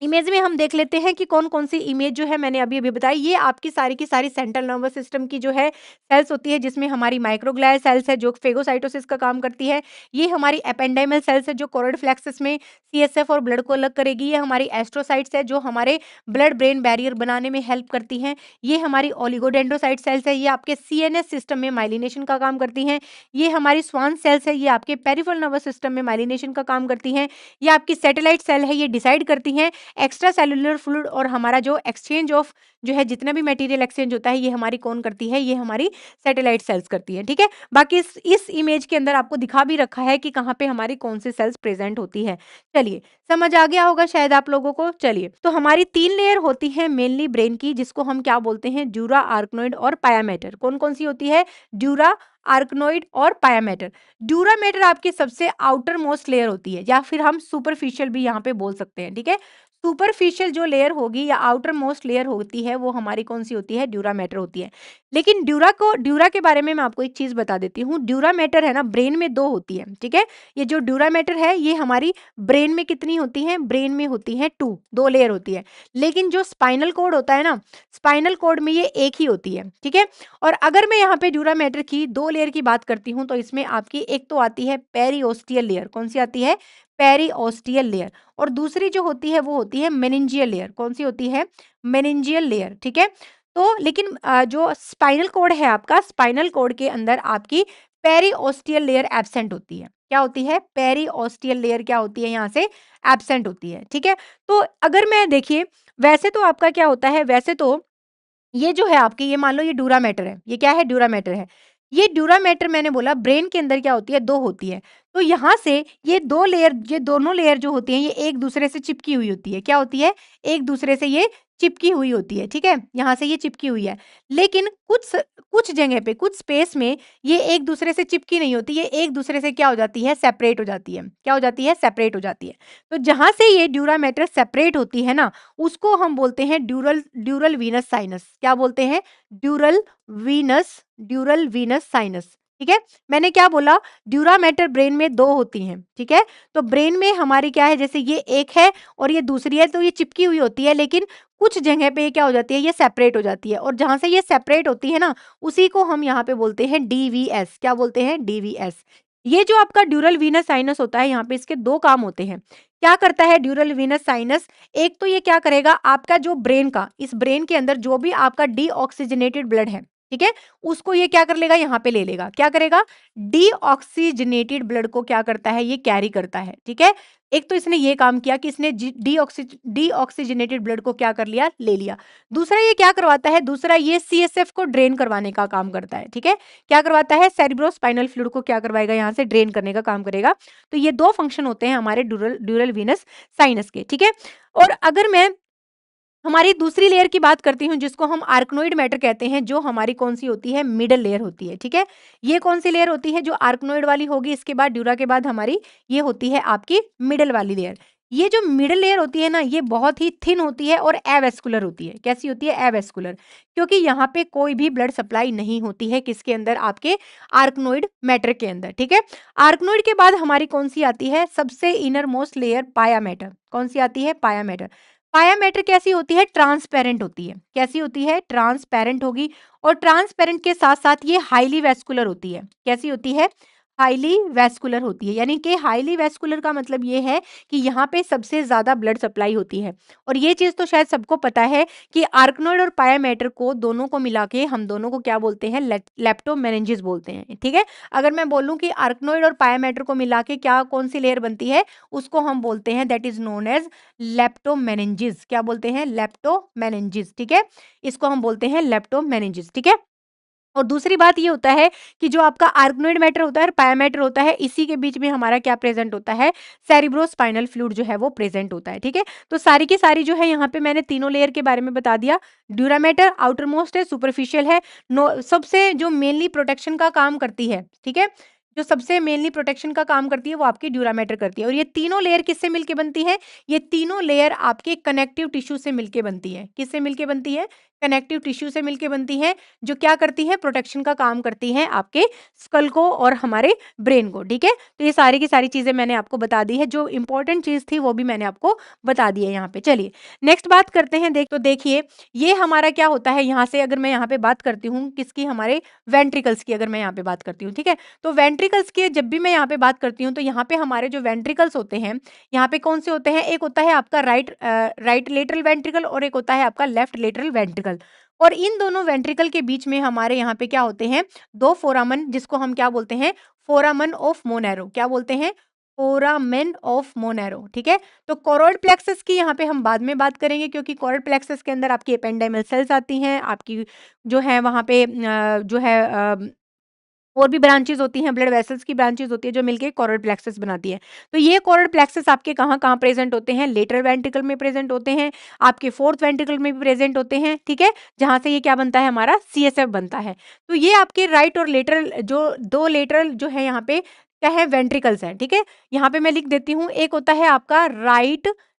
इमेज में हम देख लेते हैं कि कौन-कौन सी इमेज जो है मैंने अभी-अभी बताई, ये आपकी सारी की सारी सेंट्रल नर्वस सिस्टम की जो है सेल्स होती है, जिसमें हमारी माइक्रोग्लिया सेल्स है जो फेगोसाइटोसिस का काम करती है। ये हमारी एपेंडाइमल सेल्स है जो कोरोइड प्लेक्सस में सीएसएफ और ब्लड को अलग करेगी। ये हमारी एस्ट्रोसाइट्स है जो हमारे ब्लड ब्रेन बैरियर बनाने में हेल्प करती हैं। ये हमारी ओलिगोडेंड्रोसाइट सेल्स है, ये आपके सीएनएस सिस्टम में माइलिनेशन का काम करती हैं। ये हमारी स्वान सेल्स है, ये आपके पेरिफेरल नर्वस सिस्टम में माइलिनेशन का काम करती हैं। ये आपकी सैटेलाइट सेल है, ये डिसाइड करती हैं एक्स्ट्रा सेलुलर फ्लूइड और हमारा जो एक्सचेंज ऑफ जो है जितना भी मटेरियल एक्सचेंज होता है, ये हमारी कौन करती है, ये हमारी सैटेलाइट सेल्स करती है, ठीक है? बाकी इस इमेज के अंदर आपको दिखा भी रखा है कि कहाँ पे हमारी कौन सी सेल्स प्रेजेंट होती है। चलिए, समझ आ गया होगा शायद आप लोगों को। चलिए, तो हमारी 3 लेयर होती है मेनली ब्रेन की, जिसको हम क्या बोलते हैं, ड्यूरा, आर्कनोइड और पाया मैटर। कौन-कौन सी होती है? ड्यूरा, आर्कनोइड और पाया मैटर। ड्यूरा मैटर आपकी सबसे आउटर मोस्ट लेयर होती है, या फिर हम सुपरफिशियल भी यहाँ पे बोल सकते हैं, ठीक है? सुपरफिशियल जो लेयर होगी या आउटर मोस्ट लेयर होती है, वो हमारी कौन-सी होती है? ड्यूरा मैटर होती है। लेकिन ड्यूरा के बारे में मैं आपको एक चीज़ बता देती हूँ। ड्यूरा मैटर है ना, ब्रेन में 2 होती है, ठीक है? ये जो ड्यूरा मैटर है, ये हमारी ब्रेन में कितनी होती है? ब्रेन में होती है 2 लेयर होती है। लेकिन जो स्पाइनल कॉर्ड होता है ना, स्पाइनल कॉर्ड में ये 1 ही होती है, ठीक है? और अगर मैं यहाँ पे ड्यूरा मैटर की 2 लेयर की बात करती हूँ, तो इसमें आपकी एक तो आती है पेरिओस्टियल लेयर। कौन-सी आती है? पेरिओस्टियल लेयर। और दूसरी जो होती है वो होती है मेनिंजियल लेयर। कौन-सी होती है? मेनिंजियल लेयर, ठीक है? तो लेकिन जो स्पाइनल कॉर्ड है आपका, स्पाइनल कॉर्ड के अंदर आपकी पेरिओस्टियल लेयर एब्सेंट होती है। क्या होती है? पेरिओस्टियल लेयर क्या होती है यहाँ से? एब्सेंट होती है, ठीक है? तो अगर मैं देखिए, वैसे तो आपका क्या होता है, वैसे तो ये जो है आपकी, ये मान लो ये ड्यूरा मैटर है। ये क्या है? ड्यूरा मैटर है। ये ड्यूरा मैटर मैंने बोला ब्रेन के अंदर क्या होती है? 2 होती है। तो यहाँ से ये 2 लेयर, ये दोनों लेयर जो होती हैं, ये एक-दूसरे से चिपकी हुई होती है। क्या होती है? एक-दूसरे से ये चिपकी हुई होती है, ठीक है? यहाँ से ये चिपकी हुई है। लेकिन कुछ जगह पे, कुछ स्पेस में ये एक-दूसरे से चिपकी नहीं होती, ये एक-दूसरे से क्या हो जाती है? सेपरेट हो जाती है। क्या हो जाती है? सेपरेट हो जाती है। तो जहाँ से ये ड्यूरा मैटर सेपरेट होती है ना, उसको हम बोलते हैं ड्यूरल ड्यूरल वीनस साइनस। क्या बोलते हैं? ड्यूरल वीनस साइनस, ठीक है? मैंने क्या बोला? ड्यूरा मैटर ब्रेन में 2 होती हैं, ठीक है? तो ब्रेन में हमारी क्या है, जैसे ये एक है और ये दूसरी है, तो ये चिपकी हुई होती है, लेकिन कुछ जगह पे ये क्या हो जाती है? ये सेपरेट हो जाती है, और जहाँ से ये सेपरेट होती है ना, उसी को हम यहाँ पे बोलते हैं डीवीएस। क्या बोलते हैं? डीवीएस। ये जो आपका ड्यूरल वीनस साइनस होता है, यहाँ पे इसके 2 काम होते हैं। क्या करता है ड्यूरल वीनस साइनस? एक तो ये क्या करेगा, आपका जो ब्रेन का, इस ब्रेन के अंदर जो भी आपका डीऑक्सीजनेटेड ब्लड है, ठीक है? उसको ये क्या कर लेगा? यहाँ पे ले लेगा। क्या करेगा? डीऑक्सीजनेटेड ब्लड को क्या करता है? ये कैरी करता है, ठीक है? एक तो इसने ये काम किया कि इसने डीऑक्सीजनेटेड ब्लड को क्या कर लिया? ले लिया। दूसरा ये क्या करवाता है? दूसरा ये सीएसएफ को ड्रेन करवाने का काम करता है, ठीक है? क्या करवाता है? सेरेब्रोस्पाइनल फ्लूइड को क्या करवाएगा? यहाँ से ड्रेन करने का काम करेगा। तो ये 2 फंक्शन होते हैं हमारे ड्यूरल वीनस साइनस के, ठीक है? और अगर मैं हमारी दूसरी लेयर की बात करती हूँ, जिसको हम आर्कनोइड मैटर कहते हैं, जो हमारी कौन-सी होती है? मिडल लेयर होती है, ठीक है? ये कौन-सी लेयर होती है? जो आर्कनोइड वाली होगी, इसके बाद ड्यूरा के बाद हमारी ये होती है आपकी मिडल वाली लेयर। ये जो मिडल लेयर होती है ना, ये बहुत ही थिन होती है और एवेस्कुलर होती है। कैसी होती है? एवेस्कुलर। क्योंकि यहाँ पे कोई भी ब्लड सप्लाई नहीं होती है, किसके अंदर? आपके आर्कनोइड मैटर के अंदर, ठीक है? आर्कनोइड के बाद हमारी कौन-सी आती है? सबसे इनर मोस्ट लेयर पाया मैटर। कौन-सी आती है? पाया मैटर। पाया मैटर कैसी होती है? ट्रांसपेरेंट होती है। कैसी होती है? ट्रांसपेरेंट होगी, और ट्रांसपेरेंट के साथ-साथ ये हाईली वैस्कुलर होती है। कैसी होती है? हाईली वैस्कुलर होती है। यानी कि हाईली वैस्कुलर का मतलब ये है कि यहाँ पे सबसे ज़्यादा ब्लड सप्लाई होती है। और ये चीज़ तो शायद सबको पता है कि आर्कनोइड और पाया मैटर को, दोनों को मिला के हम दोनों को क्या बोलते हैं? लेप्टोमेनिंजेस बोलते हैं, ठीक है? अगर मैं बोलूँ कि आर्कनोइड और पाया मैटर को मिला के क्या कौन-सी लेयर बनती है? उसको हम बोलते हैं, दैट इज़ नोन एज़ लेप्टोमेनिंजेस। क्या बोलते हैं? लेप्टोमेनिंजेस, ठीक है? इसको हम बोलते हैं लेप्टोमेनिंजेस, ठीक है? और दूसरी बात ये होता है कि जो आपका आर्गनोइड मैटर होता है और पाया मैटर होता है, इसी के बीच में हमारा क्या प्रेजेंट होता है? सेरिब्रोस्पाइनल फ्लूइड जो है वो प्रेजेंट होता है, ठीक है? तो सारी की सारी जो है, यहाँ पे मैंने तीनों लेयर के बारे में बता दिया। ड्यूरा मैटर आउटर मोस्ट है, सुपरफिशियल है, नो सबसे जो मेनली प्रोटेक्शन का काम करती है, ठीक है? जो सबसे मेनली प्रोटेक्शन का काम करती है वो आपकी ड्यूरामेटर करती है। और ये तीनों लेयर किससे मिलके बनती है? ये तीनों लेयर आपके कनेक्टिव टिश्यू से मिलके बनती है। किससे मिलके बनती है? कनेक्टिव टिश्यू से मिलके बनती है, जो क्या करती है? प्रोटेक्शन का काम करती है आपके स्कल को और हमारे ब्रेन को, ठीक है? तो ये सारी की सारी चीज़ें मैंने आपको बता दी है, जो इम्पोर्टेंट चीज़ थी वो भी मैंने आपको बता दी है यहाँ पे। चलिए नेक्स्ट बात करते हैं। देखिए ये हमारा क्या होता है, यहाँ से अगर मैं यहाँ पे बात करती हूँ किसकी, हमारे वेंट्रिकल्स की अगर मैं यहाँ पे बात करती हूँ, ठीक है? तो वेंट्रिकल्स की जब भी मैं यहाँ पे बात करती हूँ तो यहाँ पे हमारे जो वेंट्रिकल्स होते हैं, यहाँ पे कौन से होते हैं? एक होता है आपका राइट लेटरल वेंट्रिकल और एक होता है आपका लेफ्ट लेटरल वेंट्रिकल। और इन दोनों वेंट्रिकल के बीच में हमारे यहाँ पे क्या होते हैं? 2 फोरामन, जिसको हम क्या बोलते हैं? फोरामन ऑफ मोनेरो। क्या बोलते हैं? फोरामेन ऑफ मोनेरो, ठीक है? तो कोरोइड प्लेक्सस की यहाँ पे हम बाद में बात करेंगे, क्योंकि कोरोइड प्लेक्सस के अंदर आपकी एपेंडाइमल सेल्स आती हैं, आपकी जो है वहाँ पे जो है और भी ब्रांचेज़ होती हैं, ब्लड वेसल्स की ब्रांचेज़ होती है जो मिलके कोरोइड प्लेक्सस बनाती है। तो ये कोरोइड प्लेक्सस आपके कहाँ-कहाँ प्रेज़ेंट होते हैं? लेटरल वेंट्रिकल में प्रेज़ेंट होते हैं, आपके फोर्थ वेंट्रिकल में भी प्रेज़ेंट होते हैं, ठीक है? जहाँ से ये क्या बनता है, हमारा सीएसएफ बनता है। तो ये आपके राइट और लेटरल, जो 2 लेटरल जो है यहाँ पे क्या है? वेंट्रिकल्स हैं, ठीक है? यहाँ पे मैं लिख देती हूँ, एक होता है आपका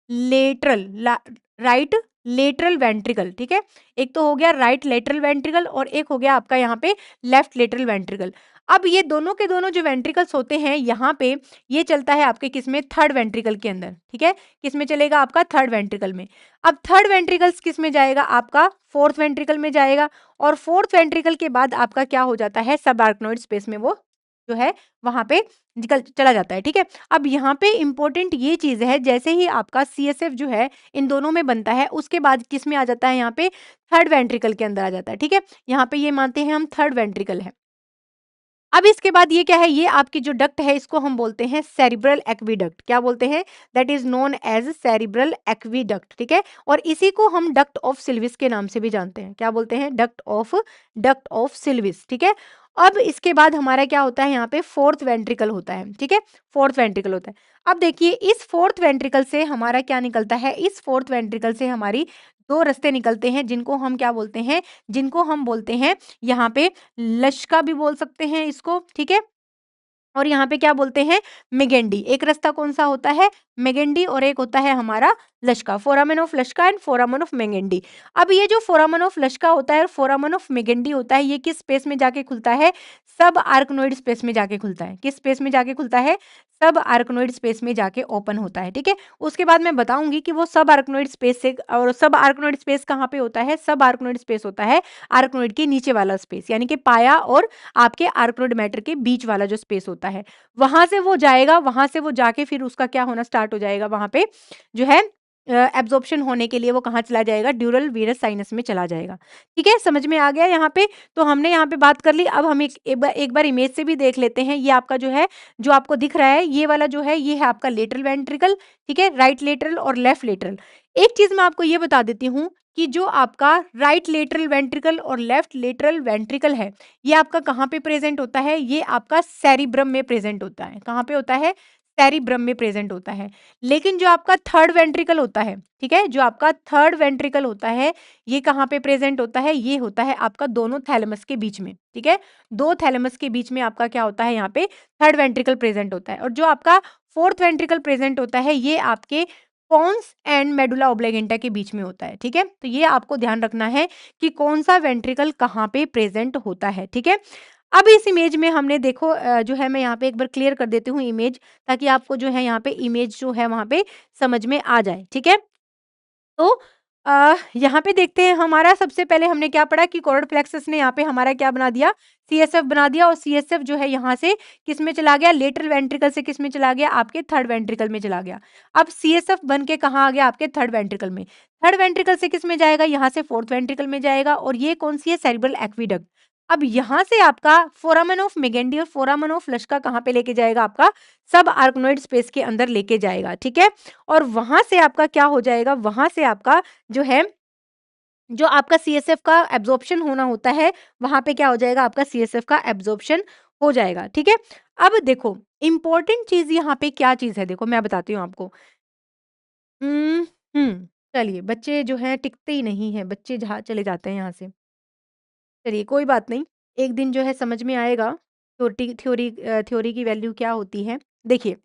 लेटरल ला राइट लेटरल वेंट्रिकल, ठीक है? एक तो हो गया राइट लेटरल वेंट्रिकल और एक हो गया आपका यहाँ पे लेफ्ट लेटरल वेंट्रिकल। अब ये दोनों के दोनों जो वेंट्रिकल्स होते हैं यहाँ पे, ये चलता है आपके किसमें? थर्ड वेंट्रिकल के अंदर, ठीक है? किसमें चलेगा? आपका थर्ड वेंट्रिकल में। अब थर्ड वेंट्रिकल्स किसमें जाएगा? आपका फोर्थ वेंट्रिकल में जाएगा। और फोर्थ वेंट्रिकल के बाद आपका क्या हो जाता है? सब आर्कनोइड स्पेस में वो जो है वहां पे निकल चला जाता है, ठीक है? अब यहाँ पे इंपॉर्टेंट ये चीज है, जैसे ही आपका सीएसएफ जो है इन दोनों में बनता है, उसके बाद किस में आ जाता है? यहाँ पे थर्ड वेंट्रिकल के अंदर आ जाता है, ठीक है? यहाँ पे ये मानते हैं हम थर्ड वेंट्रिकल है। अब इसके बाद ये क्या है? ये आपकी जो डक्ट है इसको हम बोलते हैं सेरिब्रल एक्वीडक्ट। क्या बोलते हैं? That is known as cerebral aqueduct, ठीक है? और इसी को हम डक्ट ऑफ सिल्विस के नाम से भी जानते हैं। क्या बोलते हैं? डक्ट ऑफ सिल्विस, ठीक है? अब इसके बाद हमारा क्या होता है? यहाँ पे फोर्थ वेंट्रिकल होता है, ठीक है? फोर्थ वेंट्रिकल होता है। अब देखिए इस फोर्थ वेंट्रिकल से हमारा क्या निकलता है? इस फोर्थ वेंट्रिकल से हमारी दो रास्ते निकलते हैं, जिनको हम क्या बोलते हैं? जिनको हम बोलते हैं यहाँ पे लश्का भी बोल सकते हैं इसको, ठीक है? और यहाँ पे क्या बोलते हैं? मेगेंडी। एक रास्ता कौन-सा होता है? मेगेंडी। और एक होता है हमारा Luschka, foramen of Luschka and foramen of Magendie. अब ये जो फोरामेन ऑफ लश्का होता है और फोरामेन ऑफ मेगेंडी होता है, ये किस स्पेस में जाके खुलता है? सब आर्कनोइड स्पेस में जाके खुलता है। किस स्पेस में जाके खुलता है? सब आर्कनोइड स्पेस में जाके ओपन होता है, ठीक है? उसके बाद मैं बताऊँगी कि वो सब आर्कनोइड स्पेस से, और सब आर्कनोइड स्पेस कहाँ पे होता है? सब आर्कनोइड स्पेस होता है आर्कनोइड के नीचे वाला स्पेस, यानी कि पाया और आपके आर्कनोइड मैटर के बीच वाला जो स्पेस होता है, वहां से वो जाएगा। वहां से वो जाके फिर उसका क्या होना स्टार्ट हो जाएगा? वहां पे जो है एब्जॉर्प्शन होने के लिए वो कहाँ चला जाएगा? ड्यूरल वीनस साइनस में चला जाएगा, ठीक है? समझ में आ गया यहाँ पे? तो हमने यहाँ पे बात कर ली। अब हम एक बार इमेज से भी देख लेते हैं। ये आपका जो है, जो आपको दिख रहा है, ये वाला जो है, ये है आपका लेटरल वेंट्रिकल, ठीक है? राइट लेटरल और लेफ्ट लेटरल। एक चीज मैं आपको ये बता देती हूँ कि जो आपका राइट लेटरल वेंट्रिकल और लेफ्ट लेटरल वेंट्रिकल है, ये आपका कहाँ पे प्रेजेंट होता है? ये आपका सेरिब्रम में प्रेजेंट होता है। कहाँ पे होता है? सेरिब्रम में प्रेजेंट होता है। लेकिन जो आपका थर्ड वेंट्रिकल होता है, ठीक है? जो आपका थर्ड वेंट्रिकल होता है, ये कहाँ पे प्रेजेंट होता है? ये होता है आपका दोनों थैलेमस के बीच में, ठीक है? दो थैलेमस के बीच में आपका क्या होता है? यहाँ पे थर्ड वेंट्रिकल प्रेजेंट होता है। और जो आपका फोर्थ वेंट्रिकल प्रेजेंट होता है, ये आपके पोन्स एंड मेडुला ओब्लेगेंटा के बीच में होता है, ठीक है? तो ये आपको ध्यान रखना है कि कौन सा वेंट्रिकल कहाँ पे प्रेजेंट होता है, ठीक है? अब इस इमेज में हमने देखो जो है, मैं यहाँ पे एक बार क्लियर कर देती हूँ इमेज, ताकि आपको जो है यहाँ पे इमेज जो है वहाँ पे समझ में आ जाए, ठीक है? तो यहाँ पे देखते हैं, हमारा सबसे पहले हमने क्या पढ़ा कि कोरड प्लेक्सस ने यहाँ पे हमारा क्या बना दिया? सीएसएफ बना दिया। और सीएसएफ जो है यहाँ से किस में चला गया? लेटरल वेंट्रिकल से किस में चला गया? आपके थर्ड वेंट्रिकल में चला गया। अब सीएसएफ बन के कहाँ आ गया? आपके थर्ड वेंट्रिकल में। थर्ड वेंट्रिकल से किस में जाएगा? यहाँ से फोर्थ वेंट्रिकल में जाएगा। और ये कौन सी है? सेरिब्रल एक्वीडक्ट। अब यहाँ से आपका फोरामेन ऑफ मेगेंडी और फोरामेन ऑफ लश्का कहाँ पे लेके जाएगा? आपका सब आर्कनोइड स्पेस के अंदर लेके जाएगा, ठीक है? और वहां से आपका क्या हो जाएगा? वहां से आपका जो है, जो आपका सीएसएफ का एब्जॉर्प्शन होना होता है, वहां पे क्या हो जाएगा? आपका सीएसएफ का एब्जॉर्प्शन हो जाएगा, ठीक है? अब देखो इंपॉर्टेंट चीज यहाँ पे क्या चीज है, देखो मैं बताती हूँ आपको। हम्म चलिए, बच्चे जो है टिकते ही नहीं है, बच्चे जहाँ चले जाते हैं यहाँ से। चलिए कोई बात नहीं, एक दिन जो है समझ में आएगा। थ्योरी की वैल्यू क्या होती है? देखिए,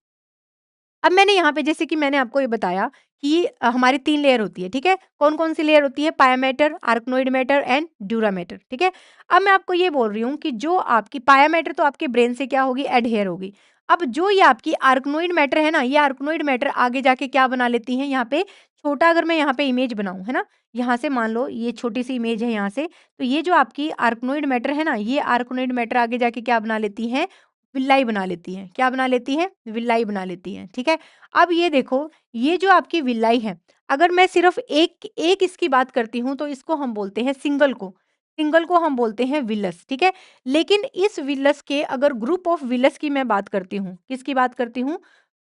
अब मैंने यहाँ पे जैसे कि मैंने आपको ये बताया कि हमारी 3 लेयर होती है, ठीक है? कौन-कौन सी लेयर होती है? पाया arachnoid matter and dura mater, ठीक है? अब मैं आपको ये बोल रही हूँ कि जो आपकी पाया मैटर तो आपके ब्रेन से क्या होगी? एडहेयर होगी। अब जो ये आपकी आर्कनोइड मैटर है ना, ये आर्कनोइड मैटर आगे जाके क्या बना लेती हैं यहाँ पे, छोटा अगर मैं यहाँ पे इमेज बनाऊँ, है ना? यहाँ से मान लो ये छोटी-सी इमेज है यहाँ से, तो ये जो आपकी आर्कनोइड मैटर है ना, ये आर्कनोइड मैटर आगे जाके क्या बना लेती हैं? विल्लाई बना लेती हैं। क्या बना लेती हैं? विल्लाई बना लेती हैं, ठीक है? अब ये देखो, ये जो आपकी विल्लाई है, अगर मैं सिर्फ़ एक एक इसकी बात करती हूँ, तो इसको हम बोलते हैं सिंगल को हम बोलते हैं विलस, ठीक है? लेकिन इस विलस के अगर ग्रुप ऑफ विलस की मैं बात करती हूँ, किसकी बात करती हूँ?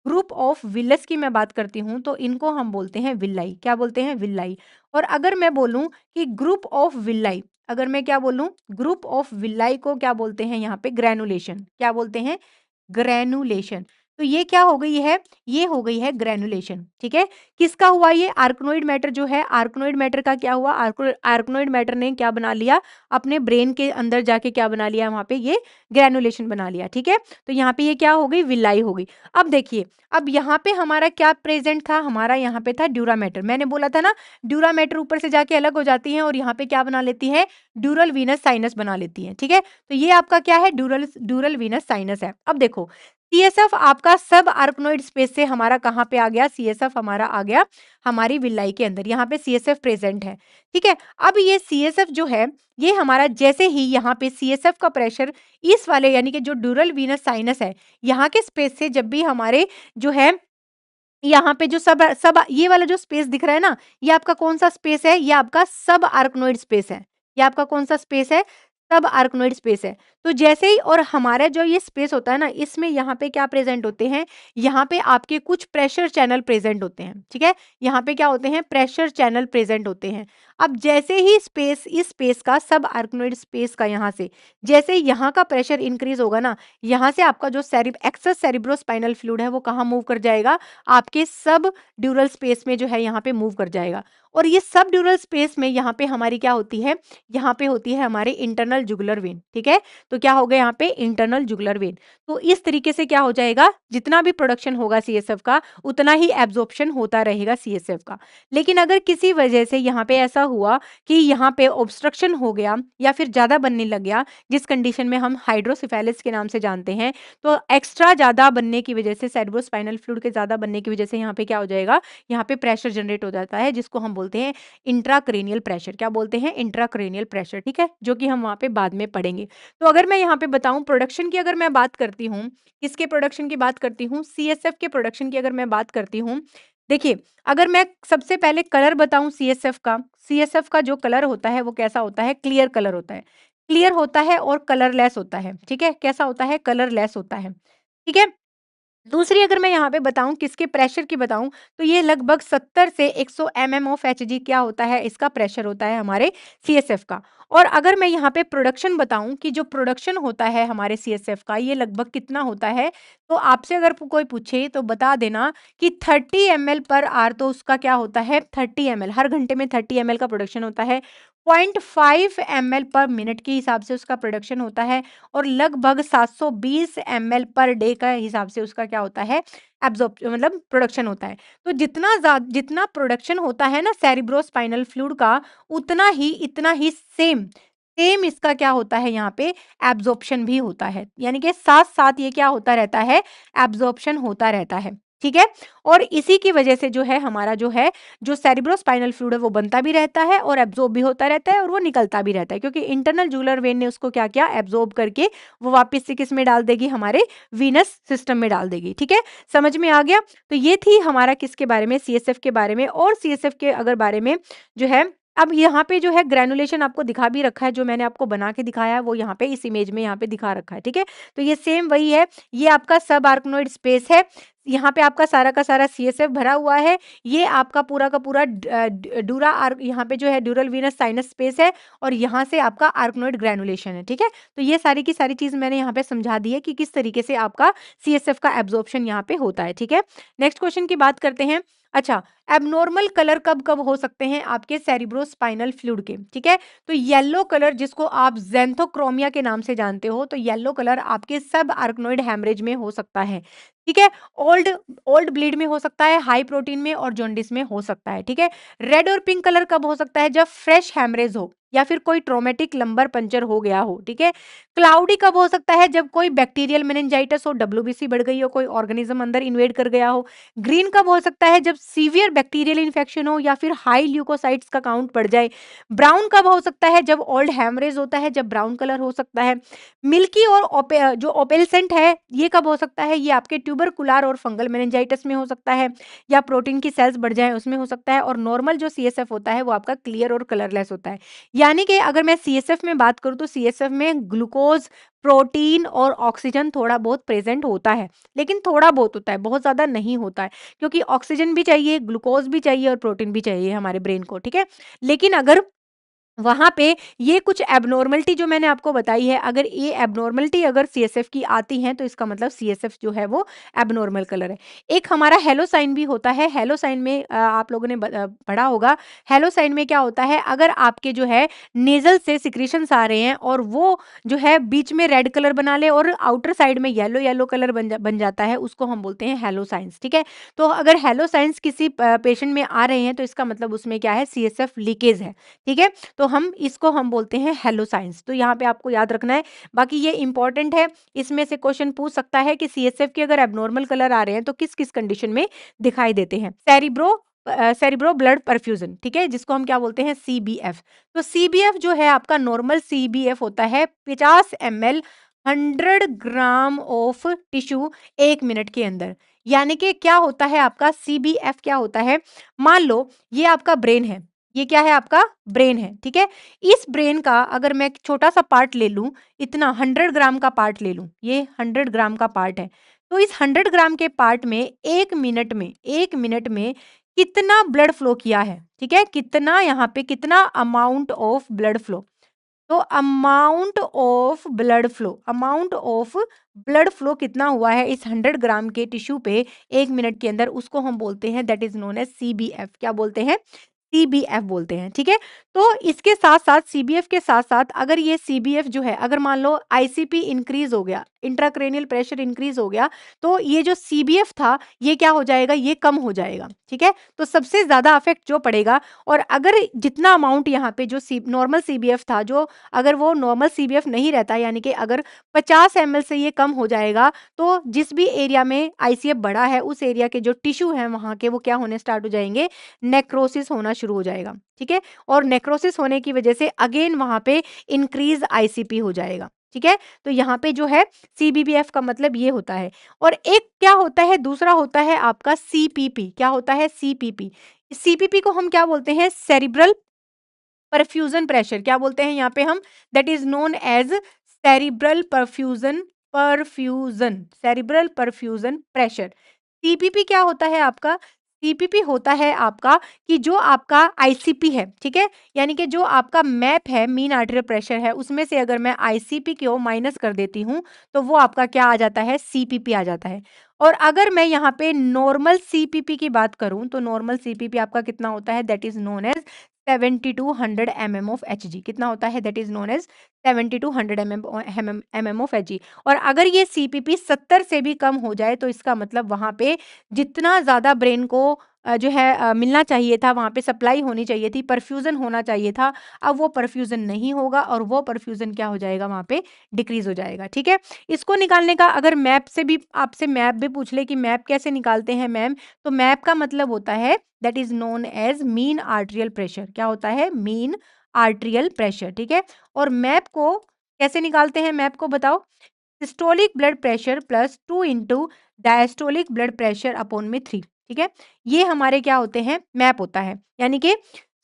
ग्रुप ऑफ विलस की मैं बात करती हूँ, तो इनको हम बोलते हैं विल्लाई। क्या बोलते हैं? विल्लाई। और अगर मैं बोलूँ कि ग्रुप ऑफ विल्लाई, अगर मैं क्या बोलूँ? ग्रुप ऑफ विल्लाई को क्या बोलते हैं यहाँ पे? ग्रैनुलेशन। क्या बोलते हैं? ग्रैनुलेशन। तो ये क्या हो गई है? ये हो गई है ग्रैनुलेशन, ठीक है? किसका हुआ ये? आर्कनोइड मैटर जो है, आर्कनोइड मैटर का क्या हुआ? आर्कनोइड मैटर ने क्या बना लिया? अपने ब्रेन के अंदर जाके क्या बना लिया? वहाँ पे ये ग्रैनुलेशन बना लिया, ठीक है? तो यहाँ पे ये क्या हो गई? विल्लाई हो गई। अब देखिए, अब यहाँ पे हमारा क्या प्रेज़ेंट था? हमारा यहाँ पे था ड्यूरा मैटर। मैंने बोला था ना, ड्यूरा मैटर ऊपर से जाके अलग हो जाती हैं और यहाँ पे क्या बना लेती हैं? ड्यूरल वीनस साइनस बना लेती हैं, ठीक है? तो ये आपका क्या है? ड्यूरल वीनस साइनस है। अब देखो, सीएसएफ आपका सब आर्कनोइड स्पेस से हमारा कहाँ पे आ गया? सीएसएफ हमारा आ गया हमारी विल्लाई के अंदर, यहाँ पे सीएसएफ प्रेज़ेंट है, ठीक है? अब ये सीएसएफ जो है, ये हमारा जैसे ही यहाँ पे सीएसएफ का प्रेशर इस वाले यानी कि जो ड्यूरल वीनस साइनस है, यहाँ के स्पेस से जब भी हमारे जो है यहाँ पे जो सब सब ये वाला जो स्पेस दिख रहा है ना, ये आपका कौन-सा स्पेस है? ये आपका सब आर्कनोइड स्पेस है। ये आपका कौन-सा स्पेस है? सब आर्कनोइड स्पेस है। तो जैसे ही और हमारा जो ये स्पेस होता है ना, इसमें यहाँ पे क्या प्रेज़ेंट होते हैं? यहाँ पे आपके कुछ प्रेशर चैनल प्रेज़ेंट होते हैं, ठीक है? यहाँ पे क्या होते हैं? प्रेशर चैनल प्रेज़ेंट होते हैं। अब जैसे ही स्पेस इस स्पेस का सब आर्कनोइड स्पेस का यहाँ से, जैसे ही यहाँ का प्रेशर इंक्रीज़ होगा ना, यहाँ से आपका जो एक्सेस सेरेब्रोस्पाइनल फ्लूइड है, वो कहाँ मूव कर जाएगा? आपके सब ड्यूरल स्पेस में जो है यहाँ पे मूव कर जाएगा और ये सब ड्यूरल स्पेस में यहाँ पे हमारी क्या होती है? यहाँ पे होती है हमारे इंटरनल जुगुलर वेन, ठीक है? तो क्या हो गया यहाँ पे? Internal jugular vein. तो इस तरीके से क्या हो जाएगा? जितना भी प्रोडक्शन होगा सीएसएफ का, उतना ही एब्जॉर्प्शन होता रहेगा सीएसएफ का। लेकिन अगर किसी वजह से यहाँ पे ऐसा हुआ कि यहाँ पे ऑब्स्ट्रक्शन हो गया या फिर ज़्यादा बनने लग गया, जिस कंडीशन में हम हाइड्रोसेफेलिस के नाम से जानते हैं, तो एक्स्ट्रा ज़्यादा बनने की वजह से सेरेब्रोस्पाइनल फ्लूइड के ज़्यादा बनने की वजह से यहाँ पे क्या हो जाएगा? यहाँ पे प्रेशर जनरेट हो जाता है, जिसको हम बोलते हैं इंट्राक्रेनियल प्रेशर। क्या बोलते हैं? इंट्राक्रेनियल प्रेशर, ठीक है? जो कि हम वहाँ पे बाद में पढ़ेंगे। तो अगर मैं यहाँ पे बताऊँ प्रोडक्शन की अगर मैं बात करती हूँ, किसके प्रोडक्शन की बात करती हूँ? सीएसएफ के प्रोडक्शन की अगर मैं बात करती हूँ, देखिए, अगर मैं सबसे पहले कलर बताऊँ सीएसएफ का जो कलर होता है वो कैसा होता है? क्लियर कलर होता है। क्लियर होता है और कलरलेस होता है, ठीक है? कैसा होता है? कलरलेस होता है, ठीक है? दूसरी अगर मैं यहाँ पे बताऊँ किसके प्रेशर की बताऊँ, तो ये लगभग 70 से 100 एमएम ऑफ एचजी क्या होता है? इसका प्रेशर होता है हमारे सीएसएफ का। और अगर मैं यहाँ पे प्रोडक्शन बताऊँ कि जो प्रोडक्शन होता है हमारे सीएसएफ का, ये लगभग कितना होता है? तो आपसे अगर कोई पूछे तो बता देना कि 30 एमएल पर आवर, तो उसका क्या होता है? 30 एमएल, हर घंटे में 30 एमएल का प्रोडक्शन होता है। 0.5 एमएल पर मिनट के हिसाब से उसका प्रोडक्शन होता है और लगभग 720 एमएल पर डे का हिसाब से उसका क्या होता है? एब्ज़ॉर्ब मतलब प्रोडक्शन होता है। तो जितना प्रोडक्शन होता है ना सेरेब्रोस्पाइनल फ्लूइड का, उतना ही इतना ही सेम इसका क्या होता है यहाँ पे? एब्ज़ॉर्प्शन भी होता है। यानी कि साथ-साथ ये क्या होता रहता है? एब्ज़ॉर्प्शन होता रहता है। ठीक है? और इसी की वजह से जो है हमारा जो है, जो सेरेब्रोस्पाइनल फ्लूइड है वो बनता भी रहता है और एब्ज़ॉर्ब भी होता रहता है और वो निकलता भी रहता है, क्योंकि इंटरनल जुगुलर वेन ने उसको क्या किया? एब्ज़ॉर्ब करके वो वापस से किस में डाल देगी? हमारे वीनस सिस्टम में डाल देगी, ठीक है? समझ में आ गया? तो ये थी हमारा किसके बारे में? सीएसएफ के बारे में। और सीएसएफ के अगर बारे में जो है, अब यहाँ पे जो है ग्रैनुलेशन आपको दिखा भी रखा है, जो मैंने आपको बना के दिखाया है वो यहाँ पे इस इमेज में यहाँ पे दिखा रखा है, ठीक है? तो ये सेम वही है, ये आपका सब आर्कनोइड स्पेस है, यहाँ पे आपका सारा का सारा सीएसएफ भरा हुआ है, ये आपका पूरा का पूरा ड्यूरा आर्क, यहाँ पे जो है ड्यूरल वीनस साइनस स्पेस है और यहाँ से आपका आर्कनोइड ग्रैनुलेशन है, ठीक है? तो ये सारी की सारी चीज़ मैंने यहाँ पे समझा दी है कि किस तरीके से आपका सीएसएफ का एब्जॉर्प्शन यहाँ पे होता है, ठीक है? नेक्स्ट क्वेश्चन की बात करते हैं। अच्छा, एब्नॉर्मल कलर कब-कब हो सकते हैं आपके सेरिब्रोस्पाइनल फ्लूइड के, ठीक है? तो येलो कलर जिसको आप ज़ैंथोक्रोमिया के नाम से जानते हो, तो येलो कलर आपके सब आर्कनोइड हैमरेज में हो सकता है, ठीक है? ओल्ड ओल्ड ब्लीड में हो सकता है, हाई प्रोटीन में और जॉन्डिस में हो सकता है, ठीक है? रेड और पिंक कलर कब हो सकता है? जब फ्रेश हैमरेज हो या फिर कोई ट्रॉमेटिक लंबर पंक्चर हो गया हो, ठीक है? क्लाउडी कब हो सकता है? जब कोई बैक्टीरियल मेनिंजाइटिस हो, डब्ल्यूबीसी बढ़ गई हो, कोई ऑर्गेनिज्म अंदर इन्वेड कर गया हो। ग्रीन कब हो सकता है? जब सीवियर बैक्टीरियल इन्फेक्शन हो या फिर हाई ल्यूकोसाइट्स का काउंट बढ़ जाए। ब्राउन कब हो सकता है? जब ओल्ड हैमरेज होता है, जब ब्राउन कलर हो सकता है। मिल्की और जो ओपेलसेंट है, ये कब हो सकता है? ये आपके ट्यूबरकुलर और फंगल मेनिंजाइटिस में हो सकता है या प्रोटीन की सेल्स बढ़ जाएँ उसमें हो सकता है और नॉर्मल जो सीएसएफ होता है वो आपका क्लियर और कलरलेस होता है। यानी कि अगर मैं सीएसएफ में बात करूँ तो सीएसएफ में ग्लूकोज, प्रोटीन और ऑक्सीजन थोड़ा बहुत प्रेज़ेंट होता है, लेकिन थोड़ा बहुत होता है, बहुत ज़्यादा नहीं होता है। क्योंकि ऑक्सीजन भी चाहिए, ग्लूकोज़ भी चाहिए और प्रोटीन भी चाहिए हमारे ब्रेन को, ठीक है? लेकिन अगर वहाँ पे ये कुछ एब्नॉर्मलिटी जो मैंने आपको बताई है, अगर ये एब्नॉर्मलिटी अगर सीएसएफ की आती है, तो इसका मतलब सीएसएफ जो है वो एब्नॉर्मल कलर है। एक हमारा हेलो साइन भी होता है, हेलो साइन में आप लोगों ने पढ़ा होगा, हेलो साइन में क्या होता है, अगर आपके जो है नेज़ल से सिक्रीशंस आ रहे हैं और वो जो है बीच में रेड कलर बना ले और आउटर साइड में येलो-येलो कलर बन जाता है, उसको हम बोलते हैं हेलो साइन्स, ठीक है? तो अगर हेलो साइन्स किसी पेशेंट में आ रहे हैं, तो इसका मतलब उसमें क्या है, सीएसएफ लीकेज है, ठीक है? तो हम बोलते हैं हेलो साइंस। तो यहाँ पे आपको याद रखना है। बाकी ये इंपॉर्टेंट है, इसमें से क्वेश्चन पूछ सकता है कि सीएसएफ के अगर एब्नॉर्मल कलर आ रहे हैं तो किस-किस कंडीशन में दिखाई देते हैं। सेरिब्रो ब्लड परफ्यूजन, ठीक है? जिसको हम क्या बोलते हैं, सीबीएफ। तो सीबीएफ जो है आपका नॉर्मल सीबीएफ होता है 50 ML 100 gram of tissue 1 minute के अंदर। यानी कि क्या होता है आपका सीबीएफ क्या होता है? मान लो ये आपका ब्रेन है, ये क्या है, आपका ब्रेन है, ठीक है? इस ब्रेन का अगर मैं एक छोटा-सा पार्ट ले लूँ, इतना 100 ग्राम का पार्ट ले लूँ, ये 100 ग्राम का पार्ट है। तो इस 100 ग्राम के पार्ट में 1 मिनट में कितना ब्लड फ्लो किया है, ठीक है? कितना यहाँ पे कितना अमाउंट ऑफ ब्लड फ्लो। तो अमाउंट ऑफ ब्लड फ्लो कितना हुआ है इस 100 ग्राम के टिश्यू पे 1 मिनट के अंदर, उसको हम बोलते हैं, that is known as CBF. क्या बोलते हैं? सीबीएफ बोलते हैं, ठीक है? तो इसके साथ-साथ सीबीएफ के साथ-साथ अगर ये सीबीएफ जो है, अगर मान लो आईसीपी इंक्रीज़ हो गया, इंट्राक्रैनियल प्रेशर इंक्रीज़ हो गया, तो ये जो सीबीएफ था, ये क्या हो जाएगा? ये कम हो जाएगा, ठीक है? तो सबसे ज़्यादा इफ़ेक्ट जो पड़ेगा, और अगर जितना अमाउंट यहाँ पे जो सी नॉर्मल सीबीएफ था, जो अगर वो नॉर्मल सीबीएफ नहीं रहता, यानी कि अगर 50 एमएल से ये कम हो जाएगा, तो जिस भी एरिया में आईसीएफ बढ़ा है, उस एरिया के जो टिश्यू हैं वहाँ के, वो क्या होने स्टार्ट हो जाएँगे? नेक्रोसिस होना शुरू हो जाएगा, ठीक है? और नेक्रोसिस होने की वजह से अगेन वहाँ पे इंक्रीज़ आईसीपी हो जाएगा, ठीक है? तो यहाँ पे जो है सीबीबीएफ का मतलब ये होता है। और एक क्या होता है, दूसरा होता है आपका सीपीपी। क्या होता है? सीपीपी। सीपीपी को हम क्या बोलते हैं? Cerebral perfusion pressure. क्या बोलते हैं यहाँ पे हम? That is known as cerebral cerebral perfusion pressure. CPP क्या होता है आपका? सीपीपी होता है आपका कि जो आपका आईसीपी है, ठीक है? यानी कि जो आपका मैप है, मीन आर्टेरियल प्रेशर है, उसमें से अगर मैं आईसीपी को माइनस कर देती हूँ, तो वो आपका क्या आ जाता है? सीपीपी आ जाता है। और अगर मैं यहाँ पे नॉर्मल सीपीपी की बात करूँ, तो नॉर्मल सीपीपी आपका कितना होता है? That is known as 70 to 100 mm of Hg. कितना होता है? That is known as 70 to 100 mm of Hg. और अगर ये सीपीपी 70 से भी कम हो जाए, तो इसका मतलब वहां पे जितना ज्यादा ब्रेन को जो है मिलना चाहिए था, वहां पे सप्लाई होनी चाहिए थी, परफ्यूजन होना चाहिए था, अब वो परफ्यूजन नहीं होगा और वो परफ्यूजन क्या हो जाएगा? वहां पे डिक्रीज हो जाएगा, ठीक है? इसको निकालने का अगर मैप से भी आपसे मैप भी पूछ ले कि मैप कैसे निकालते हैं मैम, तो मैप का मतलब होता है that is known as mean arterial pressure. क्या होता है? मीन आर्टेरियल प्रेशर, ठीक है? और मैप को कैसे निकालते हैं? मैप को बताओ। Systolic blood pressure plus 2 into diastolic blood pressure upon में 3, ठीक है? ये हमारे क्या होते हैं? मैप होता है। यानी कि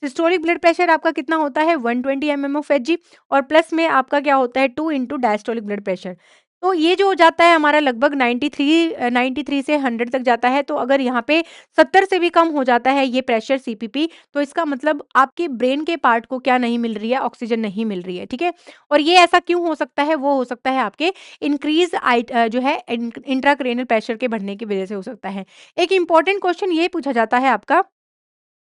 सिस्टोलिक ब्लड प्रेशर आपका कितना होता है? 120 एमएम ऑफ एचजी, और प्लस में आपका क्या होता है? 2 इंटू डायस्टोलिक ब्लड प्रेशर। तो ये जो हो जाता है हमारा लगभग 93 से 100 तक जाता है। तो अगर यहाँ पे 70 से भी कम हो जाता है ये प्रेशर सीपीपी, तो इसका मतलब आपके ब्रेन के पार्ट को क्या नहीं मिल रही है, ऑक्सीजन नहीं मिल रही है, ठीक है? और ये ऐसा क्यों हो सकता है? वो हो सकता है आपके जो है इंट्राक्रैनियल प्रेशर के बढ़ने की वजह से हो सकता है। एक इम्पोर्टेंट क्वेश्चन ये पूछा जाता है आपका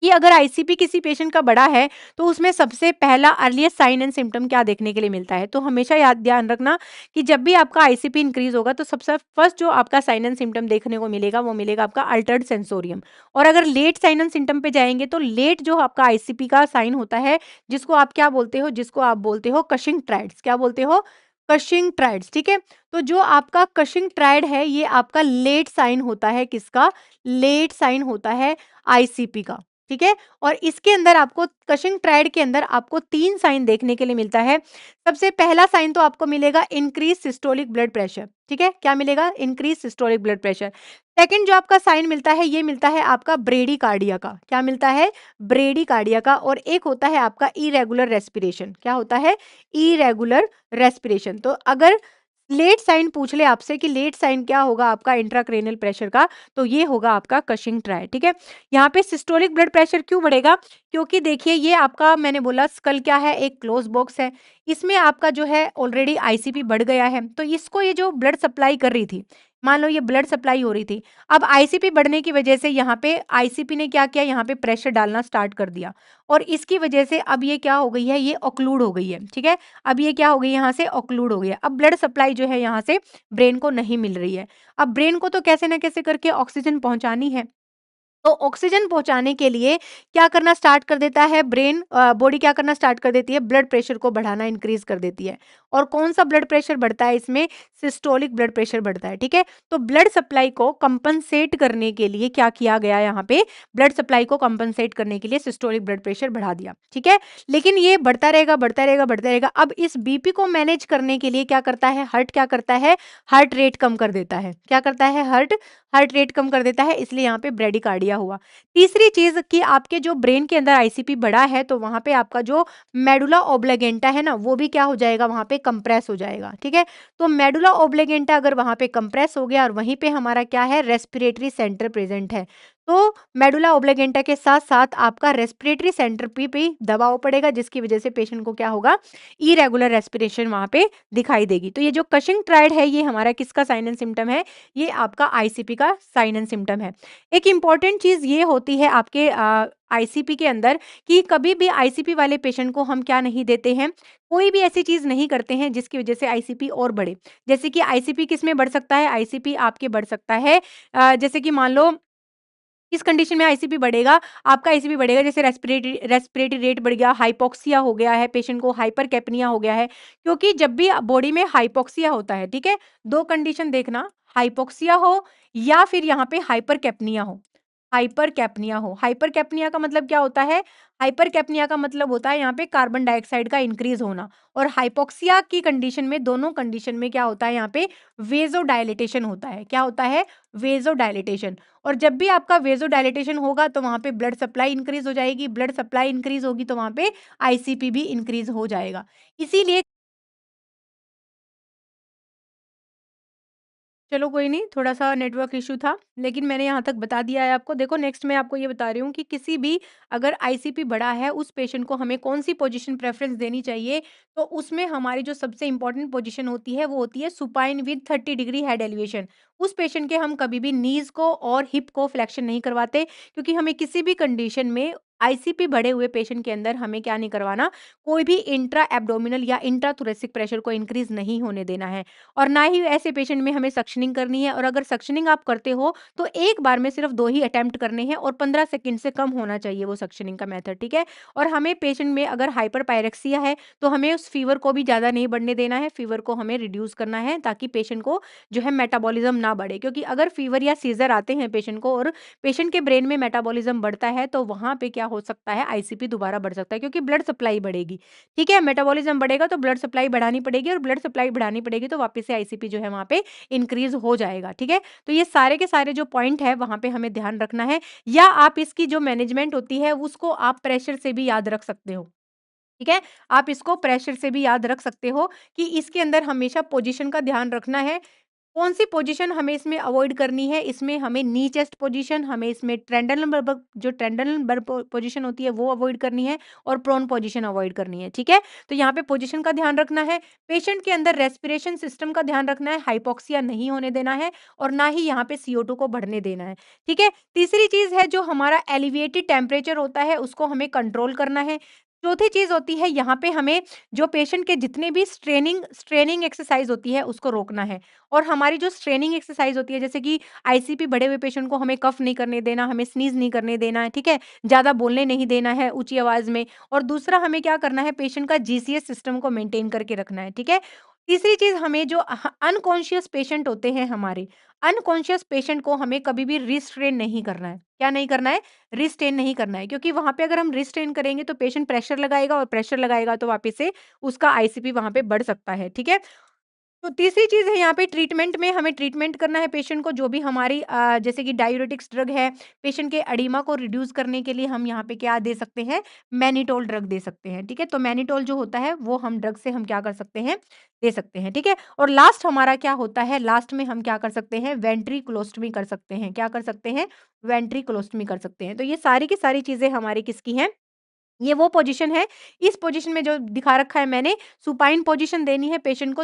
कि अगर आईसीपी किसी पेशेंट का बड़ा है, तो उसमें सबसे पहला अर्लीएस्ट साइन एंड सिम्पटम क्या देखने के लिए मिलता है? तो हमेशा याद ध्यान रखना कि जब भी आपका आईसीपी इंक्रीज़ होगा, तो सबसे फर्स्ट जो आपका साइन एंड सिम्पटम देखने को मिलेगा, वो मिलेगा आपका अल्टर्ड सेंसोरियम। और अगर लेट साइन एंड सिम्पटम पे जाएँगे, तो लेट जो आपका आईसीपी का साइन होता है, जिसको आप क्या बोलते हो? जिसको आप बोलते हो कशिंग ट्रायड्स। क्या बोलते हो? कशिंग ट्रायड्स, ठीक है? तो जो आपका कशिंग ट्रायड है, ये आपका लेट साइन होता है, किसका? लेट साइन होता है आईसीपी का। ठीक है? और इसके अंदर आपको कशिंग ट्रायड के अंदर आपको 3 साइन देखने के लिए मिलता है। सबसे पहला साइन तो आपको मिलेगा इंक्रीज़ सिस्टोलिक ब्लड प्रेशर, ठीक है? क्या मिलेगा? Increase systolic blood pressure. Second जो आपका साइन मिलता है, ये मिलता है आपका ब्रेडिकार्डिया का। क्या मिलता है? ब्रेडिकार्डिया का। और एक होता है आपका इरेगुलर रेस्पिरेशन। क्या होता है? Irregular respiration. तो अगर लेट साइन पूछ ले आपसे कि लेट साइन क्या होगा आपका इंट्राक्रेनियल प्रेशर का, तो ये होगा आपका कशिंग ट्रायड, ठीक है? यहाँ पे सिस्टोलिक ब्लड प्रेशर क्यों बढ़ेगा? क्योंकि देखिए ये आपका मैंने बोला स्कल क्या है? एक क्लोज बॉक्स है। इसमें आपका जो है ऑलरेडी आईसीपी बढ़ गया है, तो इसको ये जो ब्लड सप्लाई कर रही थी, मान लो ये ब्लड सप्लाई हो रही थी। अब आईसीपी बढ़ने की वजह से यहाँ पे आईसीपी ने क्या किया? यहाँ पे प्रेशर डालना स्टार्ट कर दिया और इसकी वजह से अब ये क्या हो गई है? ये ऑक्लूड हो गई है, ठीक है? अब ये क्या हो गई? यहाँ से ऑक्लूड हो गई है। अब ब्लड सप्लाई जो है यहाँ से ब्रेन को नहीं मिल रही है। अब ब्रेन को तो कैसे न कैसे करके ऑक्सीजन पहुँचानी है। तो ऑक्सीजन पहुँचाने के लिए क्या करना स्टार्ट कर देता है ब्रेन बॉडी क्या करना स्टार्ट कर देती है? ब्लड प्रेशर को बढ़ाना इंक्रीज़ कर देती है। और कौन-सा ब्लड प्रेशर बढ़ता है इसमें? सिस्टोलिक ब्लड प्रेशर बढ़ता है, ठीक है? तो ब्लड सप्लाई को कंपनसेट करने के लिए क्या किया गया यहाँ पे? ब्लड सप्लाई को कंपनसेट करने के लिए सिस्टोलिक ब्लड प्रेशर बढ़ा दिया, ठीक है? लेकिन ये बढ़ता रहेगा, बढ़ता रहेगा, बढ़ता रहेगा। अब इस बीपी को मैनेज करने के लिए क्या करता है? हार्ट क्या करता है? हार्ट रेट कम कर देता है। क्या करता है? हार्ट हार्ट रेट कम कर देता है, इसलिए यहाँ पे ब्रेडिकार्डिया हुआ। तीसरी चीज़ कि आपके जो ब्रेन के अंदर आईसीपी बढ़ा है, तो वहाँ पे आपका जो मेडुला ओब्लेगेंटा है ना, वो भी क्या हो जाएगा? वहाँ पे कंप्रेस हो जाएगा, ठीक है? तो मेडुला ओब्लेगेंटा अगर वहाँ पे कंप्रेस हो गया और वहीं पे हमारा क्या है? रेस्पिरेटरी सेंटर प्रेज़ेंट है। तो मेडुला ओब्लेगेंटा के साथ-साथ आपका रेस्पिरेटरी सेंटर पे भी दबाव पड़ेगा, जिसकी वजह से पेशेंट को क्या होगा? इरेगुलर रेस्पिरेशन वहाँ पे दिखाई देगी। तो ये जो कशिंग ट्रायड है, ये हमारा किसका साइन एंड सिम्पटम है? ये आपका आईसीपी का साइन एंड सिम्पटम है। एक इम्पॉर्टेंट चीज़ ये होती है आपके आईसीपी के अंदर कि कभी भी आईसीपी वाले पेशेंट को हम क्या नहीं देते हैं, कोई भी ऐसी चीज़ नहीं करते हैं जिसकी वजह से आईसीपी और बढ़े। जैसे कि आईसीपी किसमें बढ़ सकता है? आईसीपी आपके बढ़ सकता है जैसे कि मान लो किस कंडीशन में आईसीपी बढ़ेगा? आपका आईसीपी बढ़ेगा जैसे रेस्पिरेटरी रेट बढ़ गया, हाइपोक्सिया हो गया है, पेशेंट को हाइपरकैप्निया हो गया है। क्योंकि जब भी बॉडी में हाइपोक्सिया होता है, ठीक है? 2 कंडीशन देखना, हाइपोक्सिया हो या फिर यहाँ पे हाइपरकैप्निया हो। हाइपरकैप्निया हो। हाइपरकैप्निया का मतलब क्या होता है? हाइपरकैप्निया का मतलब होता है यहाँ पे कार्बन डाइऑक्साइड का इंक्रीज़ होना और हाइपोक्सिया की कंडीशन में दोनों कंडीशन में क्या होता है यहाँ पे वेज़ोडायलेटेशन होता है। क्या होता है? वेज़ोडायलेटेशन। और जब भी आपका वेज़ोडायलेटेशन होगा तो वहाँ पे ब्लड सप्लाई इंक्रीज़ हो जाएगी, ब्लड सप्लाई इंक्रीज़ होगी तो वहाँ पे आईसीपी भी इंक्रीज़ हो जाएगा। इसीलिए चलो कोई नहीं, थोड़ा-सा नेटवर्क इश्यू था, लेकिन मैंने यहाँ तक बता दिया है आपको। देखो नेक्स्ट मैं आपको ये बता रही हूँ कि किसी भी अगर आईसीपी बढ़ा है, उस पेशेंट को हमें कौन-सी पोज़ीशन प्रेफ़रेंस देनी चाहिए, तो उसमें हमारी जो सबसे इम्पोर्टेंट पोज़ीशन होती है, वो होती है supine with 30 degree head elevation. उस पेशेंट के हम कभी भी नीज़ को और हिप को फ्लेक्शन नहीं करवाते, क्योंकि हमें किसी भी कंडीशन में आईसीपी बढ़े हुए पेशेंट के अंदर हमें क्या नहीं करवाना, कोई भी इंट्रा एब्डोमिनल या इंट्रा थोरेसिक प्रेशर को इंक्रीज़ नहीं होने देना है। और ना ही ऐसे पेशेंट में हमें सक्शनिंग करनी है और अगर सक्शनिंग आप करते हो तो एक बार में सिर्फ 2 ही अटेम्प्ट करने हैं और 15 सेकंड से कम होना चाहिए वो सक्शनिंग का मेथड, ठीक है? और हमें पेशेंट में अगर हाइपरपायरेक्सिया है तो हमें उस फीवर को भी ज़्यादा नहीं बढ़ने देना है, फीवर को हमें रिड्यूस करना है ताकि पेशेंट को जो है मेटाबॉलिज्म ना बढ़े, क्योंकि अगर फीवर या सीज़र आते हैं पेशेंट को और पेशेंट के ब्रेन में मेटाबॉलिज्म बढ़ता है तो वहाँ पे क्या हो सकता है, आईसीपी दोबारा बढ़ सकता है क्योंकि ब्लड सप्लाई बढ़ेगी। ठीक है? मेटाबॉलिज़्म बढ़ेगा तो ब्लड सप्लाई बढ़ानी पड़ेगी और ब्लड सप्लाई बढ़ानी पड़ेगी तो वापस से आईसीपी जो है वहाँ पे इंक्रीज़ हो जाएगा, ठीक है? तो ये सारे के सारे जो पॉइंट है वहाँ पे हमें ध्यान रखना है या आप इसकी जो मैनेजमेंट होती है उसको आप प्रेशर से भी याद रख सकते हो। ठीक है? आप इसको प्रेशर से भी याद रख सकते हो कि इसके अंदर हमेशा पोज़ीशन का ध्यान रखना है। कौन-सी पोज़ीशन हमें इसमें अवॉइड करनी है, इसमें हमें नी चेस्ट पोज़ीशन, हमें इसमें ट्रेंडल बर्ब जो ट्रेंडल बर पो पोज़ीशन होती है, वो अवॉइड करनी है और प्रोन पोज़ीशन अवॉइड करनी है, ठीक है? तो यहाँ पे पोज़ीशन का ध्यान रखना है, पेशेंट के अंदर रेस्पिरेशन सिस्टम का ध्यान रखना है, हाइपॉक्सिया नहीं होने देना है और ना ही यहाँ पे CO2 को बढ़ने देना है, ठीक है? तीसरी चीज़ है जो हमारा एलिवेटेड टेम्परेचर होता है, उसको हमें कंट्रोल करना है। चौथी चीज़ होती है यहाँ पे हमें जो पेशेंट के जितने भी स्ट्रेनिंग एक्सरसाइज़ होती है, उसको रोकना है। और हमारी जो स्ट्रेनिंग एक्सरसाइज़ होती है जैसे कि आईसीपी बढ़े हुए पेशेंट को हमें कफ नहीं करने देना, हमें स्नीज़ नहीं करने देना है, ठीक है? ज़्यादा बोलने नहीं देना है ऊँची आवाज़ में और दूसरा हमें क्या करना है पेशेंट का जीसीएस सिस्टम को मेंटेन करके रखना है, ठीक है? तीसरी चीज़ हमें जो अनकॉन्शियस पेशेंट होते हैं हमारे, अनकॉन्शियस पेशेंट को हमें कभी भी रिस्ट्रेन नहीं करना है। क्या नहीं करना है? रिस्ट्रेन नहीं करना है क्योंकि वहाँ पे अगर हम रिस्ट्रेन करेंगे तो पेशेंट प्रेशर लगाएगा और प्रेशर लगाएगा तो वापस से उसका आईसीपी वहाँ पे बढ़ सकता है, ठीक है? तो तीसरी चीज़ है यहाँ पे ट्रीटमेंट में हमें ट्रीटमेंट करना है पेशेंट को जो भी हमारी जैसे कि डाययूरेटिक्स ड्रग है, पेशेंट के एडिमा को रिड्यूस करने के लिए हम यहाँ पे क्या दे सकते हैं, मैनिटोल ड्रग दे सकते हैं, ठीक है? तो मैनिटोल जो होता है वो हम ड्रग से हम क्या कर सकते हैं, दे सकते हैं, ठीक है? और लास्ट हमारा क्या होता है, लास्ट में हम क्या कर सकते हैं, वेंट्रिकुलोस्टमी कर सकते हैं। क्या कर सकते हैं? वेंट्रिकुलोस्टमी कर सकते हैं। तो ये सारी की सारी चीज़ें हमारी किसकी हैं? ये वो पोजीशन है, इस पोजीशन में जो दिखा रखा है मैंने, सुपाइन पोजीशन देनी है पेशेंट को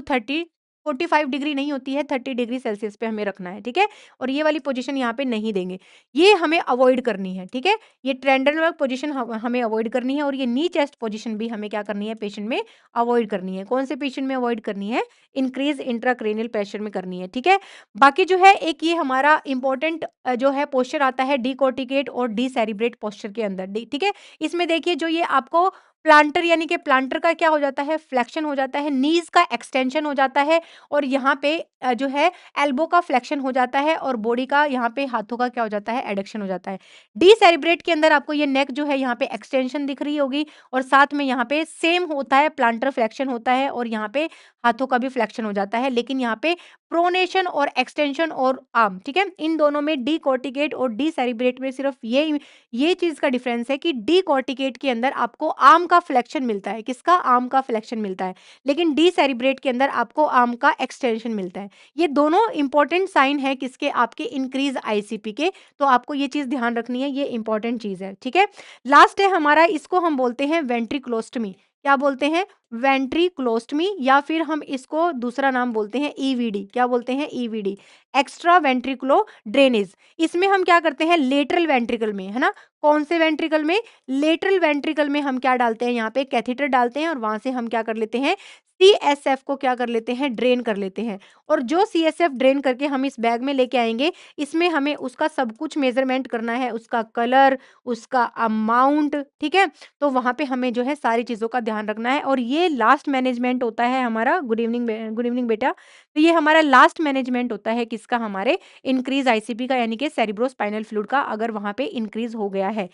45 डिग्री नहीं होती है, 30 डिग्री सेल्सियस पे हमें रखना है, ठीक है? और ये वाली पोजीशन यहाँ पे नहीं देंगे। ये हमें अवॉइड करनी है, ठीक है? ये ट्रेंडल पोजीशन हमें अवॉइड करनी है और ये नी चेस्ट पोजीशन भी हमें क्या करनी है पेशेंट में अवॉइड करनी है। कौन से पेशेंट में अवॉइड करनी है? इंक्रीज़ इंट्राक्रैनियल प्रेशर में करनी है, ठीक है? बाकी जो है एक ये हमारा इम्पोर्टेंट जो है पोस्चर आता है डिकोर्टिकेट और डिसेरेब्रेट पोस्चर के अंदर, डी ठीक है? इसमें देखिए जो ये आपको प्लांटर यानी कि प्लांटर का क्या हो जाता है फ्लेक्शन हो जाता है, नीज़ का एक्सटेंशन हो जाता है और यहाँ पे जो है एल्बो का फ्लेक्शन हो जाता है और बॉडी का यहाँ पे हाथों का क्या हो जाता है एडक्शन हो जाता है। डिसेरेब्रेट के अंदर आपको ये नेक जो है यहाँ पे एक्सटेंशन दिख रही होगी और साथ में यहाँ पे सेम होता है प्लांटर फ्लेक्शन होता है और यहाँ पे हाथों का भी फ्लेक्शन हो जाता है। लेकिन यहाँ पे प्रोनेशन और एक्सटेंशन और आर्म, ठीक है? इन दोनों में डिकोर्टिकेट और डिसेरेब्रेट में सिर्फ ये चीज़ का डिफरेंस है कि डिकॉर्टिकेट के अंदर आपको आर्म का फ्लेक्शन मिलता है। किसका? आर्म का फ्लेक्शन मिलता है। लेकिन डिसेरेब्रेट के अंदर आपको आर्म का एक्सटेंशन मिलता है। ये दोनों इंपॉर्टेंट साइन है किसके? आपके इंक्रीज़ आईसीपी के। तो आपको ये चीज़ ध्यान रखनी है, ये इंपॉर्टेंट चीज़ है, ठीक है? लास्ट है हमारा इसको हम बोलते हैं वेंट्रिकुलोस्टमी। क्या बोलते हैं? वेंट्रिकुलोस्टमी या फिर हम इसको दूसरा नाम बोलते हैं ईवीडी। क्या बोलते हैं? EVD, extra ventriculo drainage. इसमें हम क्या करते हैं लेटरल वेंट्रिकल में, है ना? कौन से वेंट्रिकल में? लेटरल वेंट्रिकल में हम क्या डालते हैं यहाँ पे कैथेटर डालते हैं और वहाँ से हम क्या कर लेते हैं सीएसएफ को क्या कर लेते हैं ड्रेन कर लेते हैं और जो सीएसएफ ड्रेन करके हम इस बैग में लेके आएँगे, इसमें हमें उसका सब कुछ मेज़रमेंट करना है, उसका कलर, उसका अमाउंट, ठीक है? तो वहाँ पे हमें जो है सारी चीज़ों का ध्यान रखना है और ये लास्ट मैनेजमेंट होता है हमारा गुड इवनिंग बेटा। तो ये हमारा लास्ट मैनेजमेंट होता है किसका? हमारे इंक्रीज़ आईसीपी का यानी कि सेरेब्रोस्पाइनल फ्लूइड का अगर वहाँ पे इंक्रीज़ हो गया है।